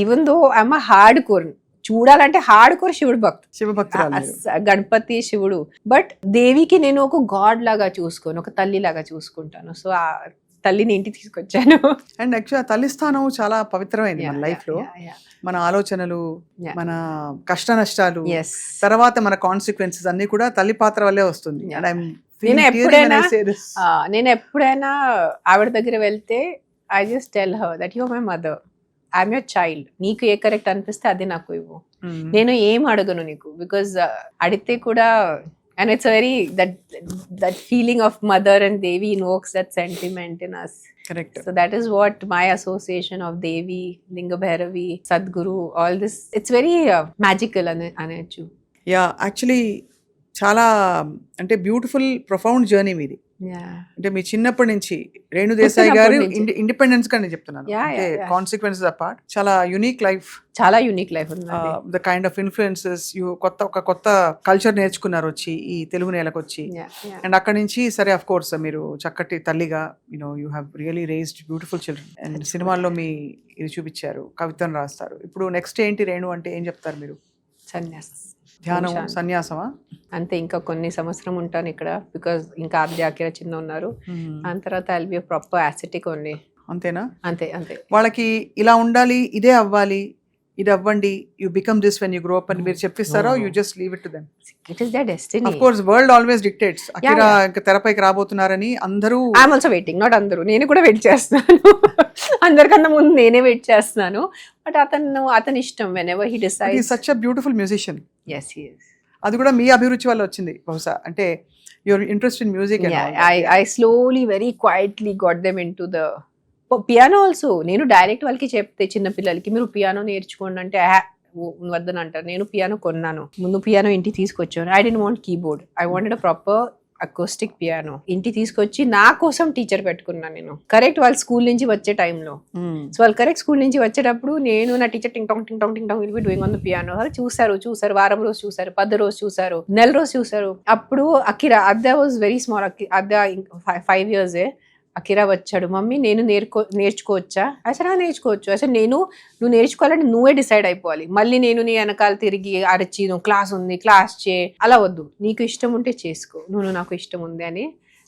even though I'm a hard core, చూడాలంటే హార్డ్ కోర్ శివుడు శివభక్తురాలు, గణపతి శివుడు. బట్ దేవికి నేను ఒక గాడ్ లాగా చూసుకోను, ఒక తల్లి లాగా చూసుకుంటాను. సో ఆ తల్లిని ఇంటికి తీసుకొచ్చాను. అండ్ యాక్చువల్ తల్లి స్థానం చాలా పవిత్రమైంది మన లైఫ్ లో. మన ఆలోచనలు, మన కష్ట నష్టాలు, తర్వాత మన కాన్సిక్వెన్సెస్ అన్ని కూడా తల్లి పాత్ర వల్లే వస్తుంది. నేను ఎప్పుడైనా ఆవిడ దగ్గర వెళ్తే I just tell her that you are my mother, I'm your child. నీకు ఏ కరెక్ట్ అనిపిస్తే అది నాకు ఇవ్వు, నేను ఏం అడగను నీకు. బికాజ్ అడిగితే కూడా, and it's a very that feeling of mother and Devi invokes that sentiment in us. Correct. So that is what my association of Devi, Linga Bhairavi, Sadhguru, all this, it's very magical anachu. Yeah, actually చాలా అంటే beautiful profound journey మీది. అంటే మీ చిన్నప్పటి నుంచి రేణు దేశాయ్ గారు independence గా నేను చెప్తున్నాను, అంటే కాన్సిక్వెన్సెస్ అపార్ట్ చాలా యూనిక్ లైఫ్, చాలా యూనిక్ లైఫ్ ఉంది. ద కైండ్ ఆఫ్ ఇన్ఫ్లుయెన్సెస్ ఒక కొత్త కల్చర్ నేర్చుకున్నారు వచ్చి ఈ తెలుగు నేలకు వచ్చి. అండ్ అక్కడి నుంచి సరే ఆఫ్ కోర్స్ మీరు చక్కటి తల్లిగా you have really raised beautiful children. And సినిమాల్లో మీ ఇది చూపించారు, కవితను రాస్తారు. ఇప్పుడు నెక్స్ట్ ఏంటి రేణు అంటే ఏం చెప్తారు మీరు? సన్యాసం, ధ్యానం, సన్యాసమా? అంతే. ఇంకా కొన్ని సంవత్సరం ఉంటాను ఇక్కడ, బికాజ్ ఇంకా ఆద్యాకిర చిన్న ఉన్నారు. దాని తర్వాత I'll be proper acetic only. అంతేనా? అంతే అంతే. వాళ్ళకి ఇలా ఉండాలి, ఇదే అవ్వాలి, ఇది అవ్వండి, you become this when you grow up అని మీరు చెప్పిస్తారా? You just leave it to them? It is their destiny. Of course world always dictates. Akira ఇంకా తెరపైకి రాబోతున్నారని అందరూ, I am also waiting. Not అందరూ, నేను కూడా వెయిట్ చేస్తున్నాను. అందరికన్నా ముందు నేనే వెయిట్ చేస్తున్నాను. బట్ అతని ఇష్టం. whenever he decides. He is such a beautiful musician. Yes, he is. అది కూడా మీ అభిరుచి వల్ల వచ్చింది బహుశా, అంటే your interest in music. I slowly very quietly got them into the piano also. నేను డైరెక్ట్ వాళ్ళకి చెప్తే చిన్న పిల్లలకి మీరు పియానో నేర్చుకోండి అంటే వద్దని అంటారు. నేను పియానో కొన్నాను, ముందు పియానో ఇంటికి తీసుకొచ్చాను. I don't want keyboard, I wanted a proper acoustic piano. ఇంటికి తీసుకొచ్చి నా కోసం టీచర్ పెట్టుకున్నాను నేను. కరెక్ట్ వాళ్ళు స్కూల్ నుంచి వచ్చే టైంలో. సో వాళ్ళు కరెక్ట్ స్కూల్ నుంచి వచ్చేటప్పుడు నేను నా టీచర్ టింగ్ టాంగ్ will be doing on the piano. వాళ్ళు చూసారు, వారం రోజు చూసారు, 10 రోజు చూసారు, నెల రోజు చూసారు. అప్పుడు Akira, అద్దా was very small, అద్దా 5 years. Akira వచ్చాడు, మమ్మీ నేను నేర్చుకోవచ్చా? అసలు నేర్చుకోవచ్చు. అసలు నువ్వు నేర్చుకోవాలంటే నువ్వే డిసైడ్ అయిపోవాలి. మళ్ళీ నేను నీ వెనకాల తిరిగి అరచి నువ్వు క్లాస్ ఉంది క్లాస్ చే, అలా వద్దు. నీకు ఇష్టం ఉంటే చేసుకో, నువ్వు నాకు ఇష్టం ఉంది అని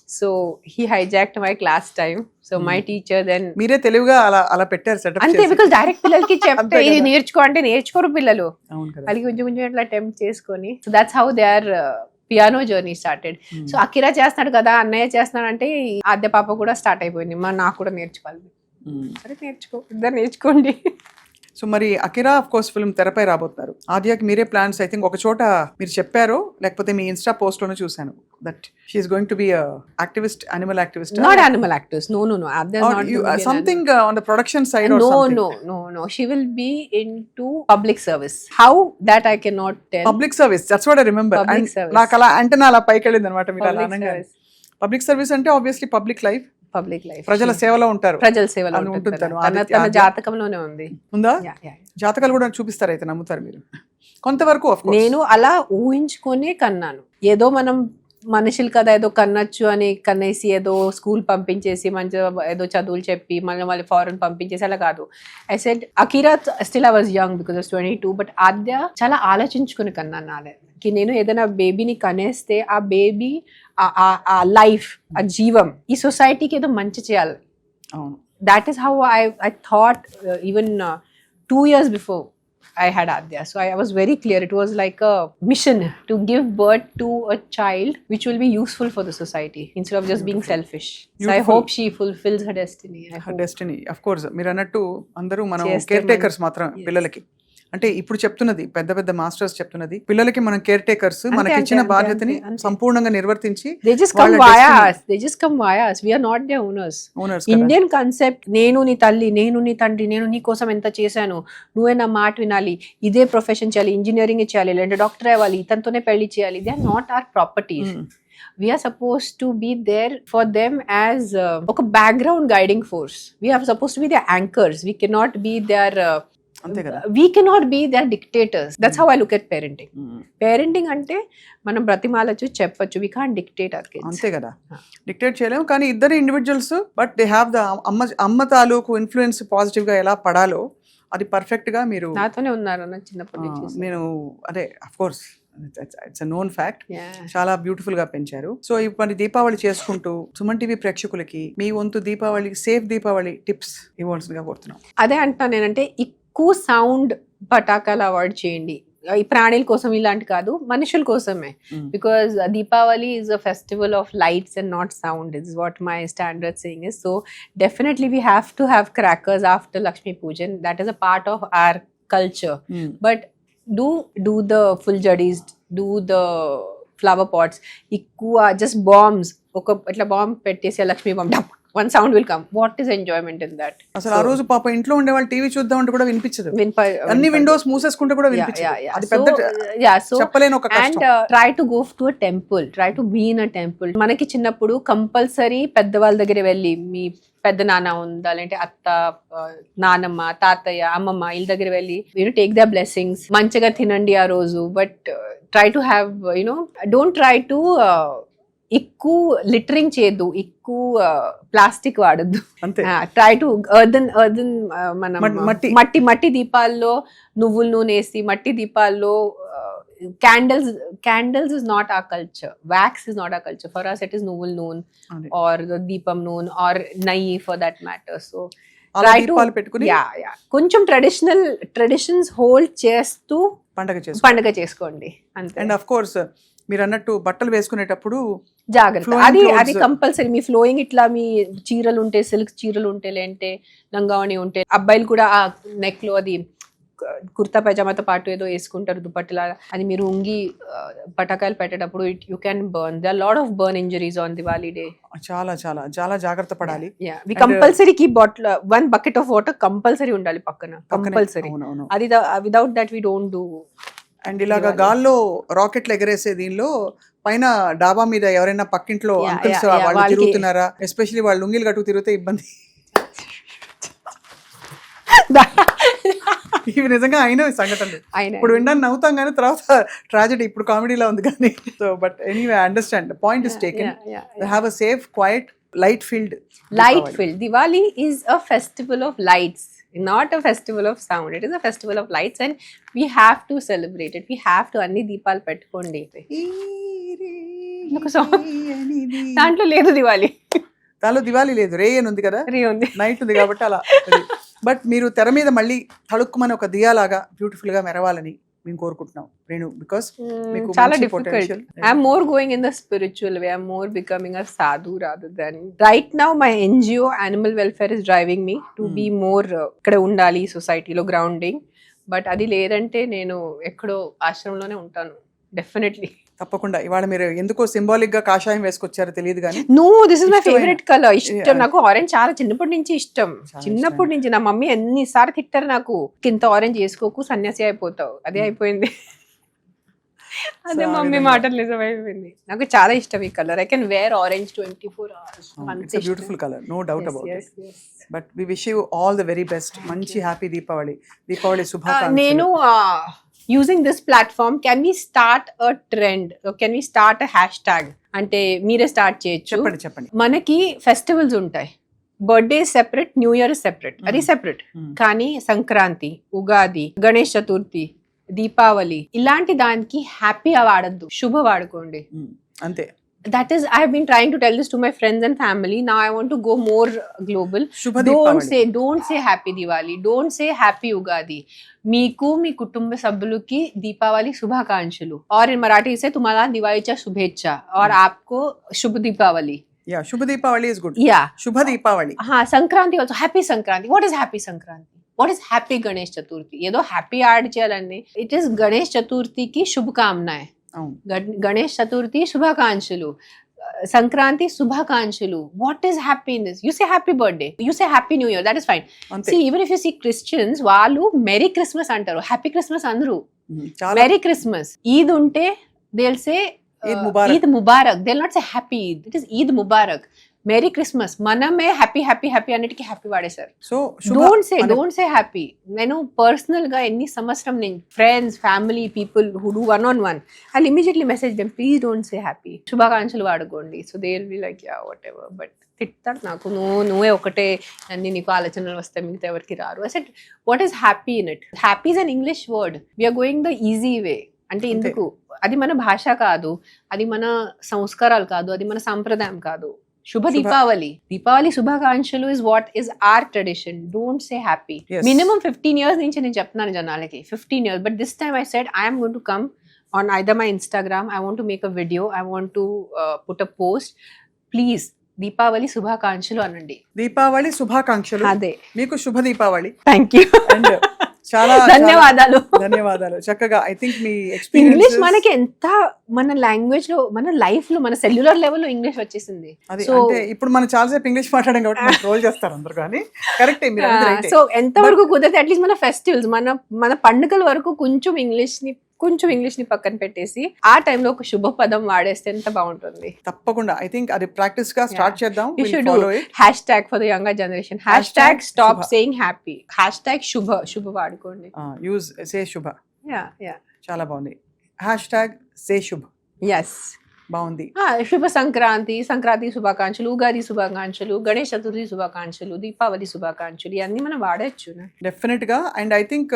So he hijacked my class time. So my teacher then మీరే తెలివిగా అలా పెట్టారు సెటప్ అంతే, బికాస్ డైరెక్ట్ పిల్లలకి చెప్తే అంతే ఇది కదా. నేర్చుకో అంటే నేర్చుకోరు పిల్లలు. అవును కదా. వాళ్ళకి కొంచెం కొంచెం అట్లా అటెంప్ట్ చేసుకొని, so that's how their piano journey started. So Akira చేస్తున్నాడు కదా, అన్నయ్య చేస్తున్నాడు అంటే ఆద్య పాప కూడా స్టార్ట్ అయిపోయింది, నాకు కూడా నేర్చుకోవాలి. సరే నేర్చుకో, ఇద్దరు నేర్చుకోండి. సో మరి అకిరా ఆఫ్ కోర్స్ ఫిల్మ్ తెరపై రాబోతున్నారు. ఆద్యకి మీరే ప్లాన్స్ ఐ థింక్ ఒక చోట మీరు చెప్పారు, లేకపోతే మీ ఇన్స్టా పోస్ట్ లోనే చూశాను that she is going to be activist, animal activist. Not animal actors. No. Adya is not going to be an something on the production side animal. or something. No. She will be into public service. How, that I cannot tell. Public service, that's what I remember. Public service. నాకు అలా అంటే నా అలా పైకి వెళ్ళింది అనమాట మీరు అలా Public అనగా. service. పబ్లిక్ సర్వీస్ అంటే obviously public life, Public life. ప్రజల సేవలో ఉంటారు. ప్రజల సేవలో అని ఉంటుంది ఉంటుంది తన ఆదిత్య. జాతకంలోనే ఉంది. ఉందా? Yeah. జాతకాలు కూడా చూపిస్తారు అయితే, నమ్ముతారు మీరు కొంతవరకు? of course. నేను అలా ఊహించుకొని కన్నాను. ఏదో మనం మనుషులు కదా ఏదో కన్నచ్చు అని కన్నేసి ఏదో స్కూల్ పంపించేసి మంచిగా ఏదో చదువులు చెప్పి మళ్ళీ ఫారెన్ పంపించేసి అలా కాదు. I said Akira still I was young because of 22, but Adya చాలా ఆలోచించుకుని కన్నాను నాకి. నేను ఏదైనా బేబీని కనేస్తే ఆ బేబీ ఆ లైఫ్, ఆ జీవం ఈ సొసైటీకి ఏదో మంచి చేయాలి. అవును. That is how I thought even 2 years before I had Adya. So I was very clear. It was like a mission to give birth to a child which will be useful for the society instead of just being selfish. So I hope she fulfills her destiny. Her destiny. Of course. మీరు అన్నట్టు అందరూ మనం చేస్తే care takers మాత్రం పిల్లలకి. అంటే ఇప్పుడు చెప్తున్నది పెద్ద పెద్ద మాస్టర్స్ చెప్తున్నది, పిల్లలకి మనం కేర్ టేకర్స్, మనకి ఇచ్చిన బాధ్యతని సంపూర్ణంగా నిర్వర్తించి they just come via us. They just come via us. We are not their owners. Indian concept, నేను నీ తల్లి, నేను నీ తండ్రి, నేను నీ కోసం ఎంత చేశాను, నువ్వే నా మాట వినాలి, ఇదే ప్రొఫెషన్ చేయాలి, ఇంజనీరింగ్ చేయాలి, లేదంటే డాక్టర్ అవ్వాలి, ఇతనితోనే పెళ్లి చేయాలి. They are not our properties. We are supposed to be there for them as ఒక background guiding force. We are supposed to be their anchors. We cannot be their అంతే కదా. we cannot be their dictators. That's how I look at parenting. Parenting అంటే మనం బ్రతిమాలచ్చు, చెప్పచ్చు. We can't dictate our kids. అంతే కదా. Dictate చేయలేము, కానీ ఇద్దరు individuals, but they have the అమ్మ తాలూకు ఇన్ఫ్లుయెన్స్ పాజిటివ్ గా ఎలా పడాలో అది పర్ఫెక్ట్ గా మీరు నాతోనే ఉన్నారు నా చిన్నప్పటి నుంచి. నేను అదే of course it's a known fact. Yeah. చాలా బ్యూటిఫుల్ గా పెంచారు. సో ఇప్పుడు దీపావళి చేసుకుంటూ సుమన్ టీవీ ప్రేక్షకులకి మీ వంతు దీపావళి సేఫ్ దీపావళి టిప్స్ ఇవ్వాల్సిందిగా కోరుతున్నాం. అదే అంటున్నాను నేనంటే, ఎక్కువ సౌండ్ పటాకాలు అవాయిడ్ చేయండి. ఈ ప్రాణుల కోసం ఇలాంటి కాదు, మనుషుల కోసమే. Because Deepavali is a festival of lights and not sound is what my standard saying is. So definitely we have to have crackers after Lakshmi Pujan. That is a part of our culture. But do the full jadis, do the flower pots. ఎక్కువ just bombs, ఒక ఇట్లా bomb పెట్టేసి Lakshmi bomb one sound will come. What is enjoyment in that? అసలు ఆ రోజు పాప ఇంట్లో ఉండే వాళ్ళు టీవీ చూద్దాం అంటే కూడా వినిపించదు, అన్ని విండోస్ మూసేసుకుంటే కూడా వినిపించదు. అది పెద్ద చెప్పలేని ఒక కష్టం. And try to go to a temple, try to be in a temple. మనకి చిన్నప్పుడు కంపల్సరీ పెద్దవాళ్ళ దగ్గర వెళ్ళి, మీ పెద్ద నాన్న ఉందా, లేదంటే అత్త, నానమ్మ, తాతయ్య, అమ్మమ్మ వీళ్ళ దగ్గర వెళ్ళి టేక్ ద బ్లెస్సింగ్స్, మంచిగా తినండి ఆ రోజు. But try to have don't try to ఎక్కువ లిటరింగ్ చేయొద్దు, ఎక్కువ ప్లాస్టిక్ వాడద్దు. ట్రై టు ఎర్దన్ మనం మట్టి దీపాల్లో నువ్వుల నూనె వేసి, మట్టి దీపాల్లో candles is not our culture. Wax is not our culture. For us it is nuval noon or the deepam noon or nayi for that matter. So try to కొంచెం traditions hold చేస్తూ పండగ చేసుకోండి అంతే. అండ్ ఆఫ్ కోర్స్ మీరు అన్నట్టు బట్టలు వేసుకునేటప్పుడు జాగ్రత్త, అది కంపల్సరీ. మీ ఫ్లోయింగ్ ఇట్లా మీ చీరలు ఉంటే, సిల్క్ చీరలు ఉంటే, లేదంటే లంగావణి ఉంటే, అబ్బాయిలు కూడా ఆ నెక్ లో అది కుర్తా పైజామాతో పాటు ఏదో వేసుకుంటారు దుపట్టలా, అది మీరు ఉంగి పటాకాయలు పెట్టేటప్పుడు you can burn. They are lot of burn injuries on Diwali day. చాలా చాలా చాలా జాగ్రత్త పడాలి. We compulsory keep bottle, 1 bucket of water compulsory ఉండాలి పక్కన, కంపల్సరీ. అది without that we don't do. And ఇలాగా గాల్లో రాకెట్లు ఎగరేసే దీనిలో పైన డాబా మీద ఎవరైనా పక్కింట్లో అంకుల్స్ వాళ్ళు తిరుగుతున్నారా, ఎస్పెషల్లీ వాళ్ళు లుంగిలు కట్టుకు తిరిగితే ఇబ్బంది. ఇవి నిజంగా అయిన సంఘటనలు. ఇప్పుడు వినడానికి నవ్వుతాం కానీ తర్వాత ట్రాజెడీ, ఇప్పుడు కామెడీలా ఉంది కానీ. So but anyway I understand, the point is taken. Have a safe, quiet, light filled Diwali is a festival of lights, not a festival of sound. It is a festival of lights and we have to celebrate it. We have to anni deepalu pettukondi. ఒక song. దాంట్లో లేదు దివాలి. దానిలో దివాలి లేదు, రే అని ఉంది కదా, రే ఉంది. Night ఉంది కాబట్టి అలా. బట్ మీరు తెర మీద మళ్ళీ తళుక్కుమని ఒక దియాలాగా బ్యూటిఫుల్ గా మెరవాలని మేము కోరుకుంటున్నాం రేణు, బికాస్ మీకు చాలా మంచి difficult. potential. I'm more going in the spiritual way. I'm more becoming a sadhu rather than right now my NGO animal welfare is driving me to be more ఇక్కడ ఉండాలి సొసైటీలో గ్రౌండింగ్. బట్ అది లేదంటే నేను ఎక్కడో ఆశ్రమంలోనే ఉంటాను డెఫినెట్లీ. తప్పకుండా. ఇవాళ మీరు ఎందుకో సింబాలిక్ గా కాషాయం వేసుకొచ్చారో తెలియదు కానీ నో, దిస్ ఇస్ మై ఇష్టమైన- ఫేవరెట్ కలర్. ఇష్టం Yeah. నాకు ఆరెంజ్ చాలా చిన్నప్పటి నుంచి ఇష్టం. చాలా చిన్నప్పటి నుంచి నా మమ్మీ ఎన్నిసార్లు తిట్టారు నాకు, ఇంత ఆరెంజ్ వేసుకోకు సన్యాసి అయిపోతావు. అదే అయిపోయింది. అదే So, ఆ మమ్మీ విధంగా. మాటలు నిజమైపోయింది. నాకు చాలా ఇష్టం ఈ colour. I can wear orange 24 hours. It's beautiful colour, no doubt about it. But we wish you all the very best. మంచి హ్యాపీ దీపావళి. దీపావళి శుభాకాంక్షలు. నేను using this platform can we start a trend, can we start a hashtag అంటే మీరే start చేయొచ్చు. చెప్పండి చెప్పండి. మనకి festivals ఉంటాయి, birthday separate, new year separate, అది సెపరేట్. కానీ సంక్రాంతి, ఉగాది, గణేష్ చతుర్థి, దీపావళి ఇలాంటి దానికి హ్యాపీ వాడద్దు, శుభ వాడుకోండి. అంతే. That is, I have been trying to tell this to my friends and family. Now I want to go more global. శుభ Deepavali. Don't say happy Diwali. Don't say happy Ugadi. మీకు మీ కుటుంబ సభ్యులకి దీపావళి శుభాకాంక్షలు. और in Marathi से तुम्हाला दिवाळीच्या शुभेच्छा और आपको शुभ दीपावली. యా, శుభ దీపావళి ఇస్ గుడ్. Yeah. శుభ దీపావళి. हाँ, Sankranti also. Happy Sankranti. What is happy Sankranti? What is happy Ganesh Chaturthi? ఏదో హ్యాపీ యాడ్ చేయాలండి. It is గణేష్ చతుర్థికి శుభకామనాయ్. అవును. గణేష్ చతుర్థి శుభాకాంక్షలు, సంక్రాంతి శుభాకాంక్షలు. What is happy in this? You say happy birthday, you say happy new year, that is fine. అంతే. See even if you see Christians, వాళ్ళు merry Christmas అంటారు, హ్యాపీ క్రిస్మస్ అందరూ. చాలా మెరీ క్రిస్మస్. ఈద్ ఉంటే they will say Eid Mubarak. Eid Mubarak. They will not say happy Eid, it is Eid Mubarak. Merry Christmas. మనమే happy happy happy అన్నిటికీ happy వాడేశారు. So don't say happy. నేను personal గా ఎన్ని సంవత్సరం నేను friends, family, people who do one-on-one, I immediately message them, please don't say happy. శుభాకాంక్షలు వాడుకోండి. So they will be like yeah whatever. But తిట్టారు నాకు, నువ్వే ఒకటే అన్ని నీకు ఆలోచనలు వస్తాయి, మిగతా ఎవరికి రారు. I said what is happy in it? Happy is an English word. We're going the easy way. అంటే ఎందుకు? అది మన భాష కాదు, అది మన సంస్కారాలు కాదు, అది మన సంప్రదాయం కాదు. శుభ దీపావళి. దీపావళి శుభాకాంక్షలు is what is our tradition. Don't say happy. Yes. Minimum 15 years నుంచి నేను చెప్తున్నాను జనాలకి, 15 years. But this time I said I'm going to come on either my Instagram. I want to make a video, I want to put a post. Please Deepavali శుభాకాంక్షలు అనండి. దీపావళి శుభాకాంక్షలు. అదే. మీకు శుభ దీపావళి. Thank you. అండ్ చాలా ధన్యవాదాలు. ధన్యవాదాలు. చక్కగా I think me English experience మనకి ఎంత, మన లాంగ్వేజ్ లో, మన లైఫ్ లో, మన సెల్యులర్ లెవెల్ లో ఇంగ్లీష్ వచ్చేసింది. అది So- అంటే ఇప్పుడు మనం చాలాసేపు ఇంగ్లీష్ మాట్లాడాం కాబట్టి ట్రోల్ చేస్తారు అందరు, కానీ కరెక్టే మీరు అన్నది రైటే. సో ఎంత వరకు కుదిరితే అట్లీస్ట్ మన ఫెస్టివల్స్, మన పండుగల వరకు కొంచెం ఇంగ్లీష్ ని పక్కన పెట్టేసి ఆ టైంలో ఒక శుభ పదం వాడేస్తే ఎంత బాగుంటుంది. తప్పకుండా ఐ థింక్ అది ప్రాక్టీస్ గా స్టార్ట్ చేద్దాం. You should follow do it. hashtag for the younger generation. Hashtag Hashtag stop Shubha. saying happy. Hashtag శుభ వాడుకోండి. యూజ్ సే శుభ. Yeah. చాలా బాగుంది. హ్యాష్ ట్యాగ్ సే శుభ. Yes. బాగుంది. శుభ సంక్రాంతి శుభాకాంక్షలు, ఉగాది శుభాకాంక్షలు, గణేష్ చతుర్థి శుభాకాంక్షలు, దీపావళి శుభాకాంక్షలు, ఇవన్నీ మనం వాడచ్చు. డెఫినెట్ గా. And I think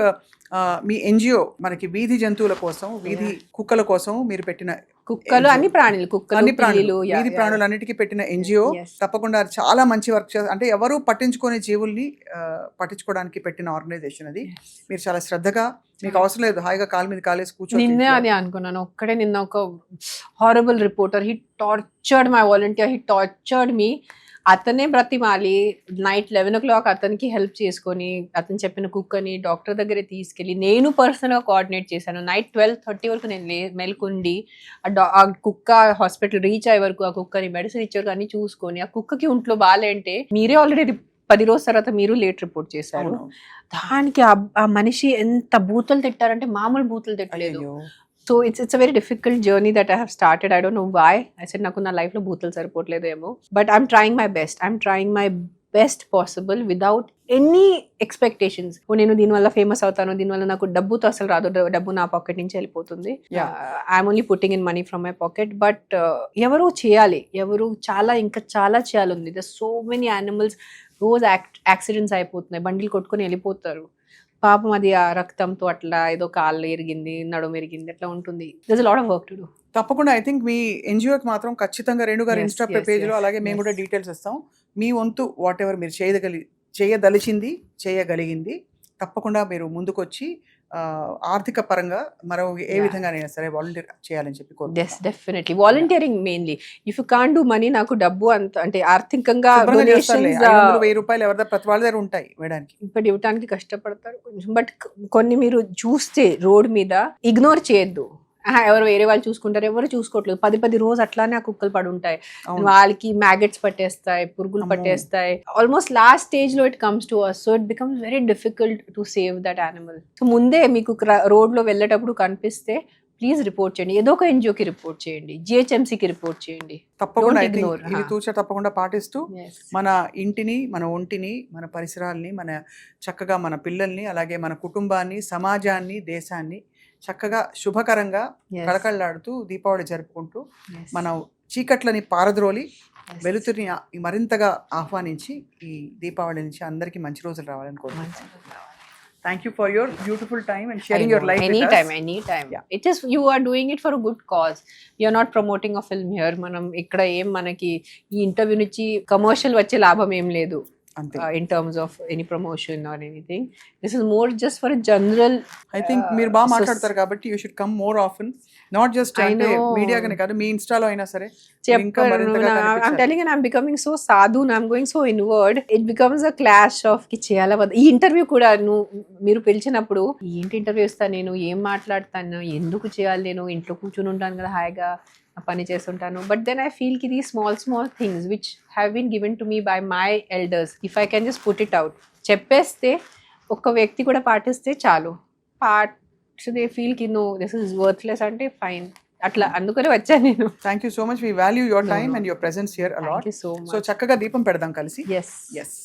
me NGO మనకి వీధి జంతువుల కోసం, వీధి కుక్కల కోసం మీరు పెట్టిన కుక్కలు, అన్ని ప్రాణులు, కుక్కలు, అన్ని ప్రాణులు, పిల్లులు, వీధి ప్రాణులన్నిటికీ పెట్టిన ఎన్జిఓ Yes. తప్పకుండా చాలా మంచి వర్క్ చేస్తారు. అంటే ఎవరు పట్టించుకునే జీవుల్ని పట్టించుకోవడానికి పెట్టిన ఆర్గనైజేషన్ అది. మీరు చాలా శ్రద్ధగా, మీకు అవసరం లేదు, హాయిగా కాలు మీద కాలేసి కూర్చొని నిన్నే అదే అనుకున్నాను. ఒక్కడే నిన్న ఒక horrible reporter, he tortured my volunteer, he tortured me. అతనే బ్రతిమాలి నైట్ 11 o'clock అతనికి హెల్ప్ చేసుకొని, అతను చెప్పిన కుక్కని డాక్టర్ దగ్గర తీసుకెళ్ళి నేను పర్సనల్గా కోఆర్డినేట్ చేశాను. నైట్ 12:30 వరకు నేను మేల్కొండి ఆ కుక్క హాస్పిటల్ రీచ్ అయ్యే వరకు, ఆ కుక్కని మెడిసిన్ ఇచ్చే వరకు అన్ని చూసుకొని, ఆ కుక్కకి ఒంట్లో బాగాలంటే మీరే ఆల్రెడీ 10 రోజుల తర్వాత మీరు లేట్ రిపోర్ట్ చేశారు. దానికి ఆ మనిషి ఎంత బూతులు తిట్టారంటే మామూలు బూతులు తిట్టలేదు. So it's a very difficult journey that I have started. I don't know why. I said నాకు నా లైఫ్లో బూతులు సరిపోవట్లేదేమో. But I'm trying my best. I'm trying my best possible without any expectations. నేను దీనివల్ల ఫేమస్ అవుతాను, దీనివల్ల నాకు డబ్బుతో అసలు రాదు, డబ్బు నా పాకెట్ నుంచి వెళ్ళిపోతుంది. I'm only putting in money from my pocket. But ఎవరు చేయాలి, ఇంకా చాలా చేయాలి ఉంది. దర్ సో మెనీ యానిమల్స్ రోజు యాక్సిడెంట్స్ అయిపోతున్నాయి, బండిలు కొట్టుకొని వెళ్ళిపోతారు. పాపం అది ఆ రక్తంతో అట్లా ఏదో కాళ్ళు ఎరిగింది, నడుము ఎరిగింది, అట్లా ఉంటుంది. దర్స్ lot of work to do. తప్పకుండా ఐ థింక్ మీ ఎన్జిఓకి మాత్రం ఖచ్చితంగా రేణు గారు Yes, ఇన్స్టా yes, పేజ్లో yes, అలాగే మేము కూడా yes. డీటెయిల్స్ ఇస్తాం. మీ వంతు వాట్ ఎవర్ మీరు చేయదలిచింది చేయగలిగింది తప్పకుండా మీరు ముందుకొచ్చి ఆర్థిక పరంగా మరో ఏ Yeah. విధంగానైనా సరే వాలంటీర్ చేయాలని చెప్పి ఎస్ కోరుకుంటున్నాం. Definitely volunteering mainly. If you can do money, నాకు డబ్బు అంత అంటే ఆర్థికంగా శుభ్రంగా చేస్తారులే. డొనేషన్స్ 500,000 ఎవరి ప్రతి వాళ్ళ దగ్గర ఉంటాయి వేయడానికి. ఇప్పుడు ఇవ్వడానికి కష్టపడతారు కొంచెం. బట్ కొన్ని మీరు చూస్తే రోడ్ మీద ఇగ్నోర్ చేయొద్దు. ఎవరు వేరే వాళ్ళు చూసుకుంటారు, ఎవరు చూసుకోవట్లేదు. 10 రోజు అట్లానే ఆ కుక్కలు పడి ఉంటాయి. అవును. వాళ్ళకి మ్యాగెట్స్ పట్టేస్తాయి, పురుగులు అమ్మో. పట్టేస్తాయి. ఆల్మోస్ట్ లాస్ట్ స్టేజ్ లో it comes to us. So it becomes very difficult to save that animal. So ముందే మీకు రోడ్ లో వెళ్ళేటప్పుడు కనిపిస్తే ప్లీజ్ రిపోర్ట్ చేయండి. ఏదో ఒక ఎన్జిఓకి రిపోర్ట్ చేయండి, జిహెచ్ఎంసీకి రిపోర్ట్ చేయండి. తప్పకుండా Don't I think ignore, ఇది huh. తూచా తప్పకుండా పాటిస్తూ Yes. మన ఇంటిని, మన ఒంటిని, మన పరిసరాల్ని, మన చక్కగా మన పిల్లల్ని, అలాగే మన కుటుంబాన్ని, సమాజాన్ని, దేశాన్ని చక్కగా శుభకరంగా Yes. కళకళలాడుతూ దీపావళి జరుపుకుంటూ Yes. మన చీకట్లని పారద్రోలి Yes. వెలుతురిని మరింతగా ఆహ్వానించి ఈ దీపావళి నుంచి అందరికీ మంచి రోజులు రావాలని కోరుకుంటున్నాను. Thank you for your beautiful time and sharing your life. anytime. Yeah. It is, you are doing it for a good cause. You are not promoting a film here. మనం ఇక్కడ ఏం మనకి ఈ ఇంటర్వ్యూ నుంచి కమర్షియల్ వచ్చే లాభం ఏం లేదు. అంతే. In terms of any promotion or anything, this is more just for a general. I think మీరు బాగా మాట్లాడతారు కాబట్టి you should come more often. Not just I అంటే know. మీడియాగానే కాదు, మీ ఇన్స్టాలో అయినా సరే మీరు ఇంకా చెప్పరు. మరింతగా I'm కనిపించాలి. telling you, I'm becoming so sadhu, I'm going so inward. It becomes a clash of కి చేయాలా వద్దా. ఈ ఇంటర్వ్యూ కూడా మీరు పిలిచినప్పుడు ఏంటి ఇంటర్వ్యూ ఇస్తాను నేను, ఏం మాట్లాడతాను, ఎందుకు చేయాలి, నేను ఇంట్లో కూర్చుని ఉంటాను కదా హాయిగా పని చేస్తుంటాను. బట్ దెన్ ఐ ఫీల్ కి the small things which have been given to me by my elders, if I can just put it out, చెప్పేస్తే ఒక్క వ్యక్తి కూడా పాటిస్తే చాలు. దే ఫీల్ కి నో దిస్ ఇస్ వర్త్లెస్ అంటే ఫైన్, అట్లా అందుకనే వచ్చాను నేను. Thank you so much. We value your No, time no. And your presence here Thank a lot. you so much. So చక్కగా దీపం పెడదాం కలిసి. Yes. ఎస్.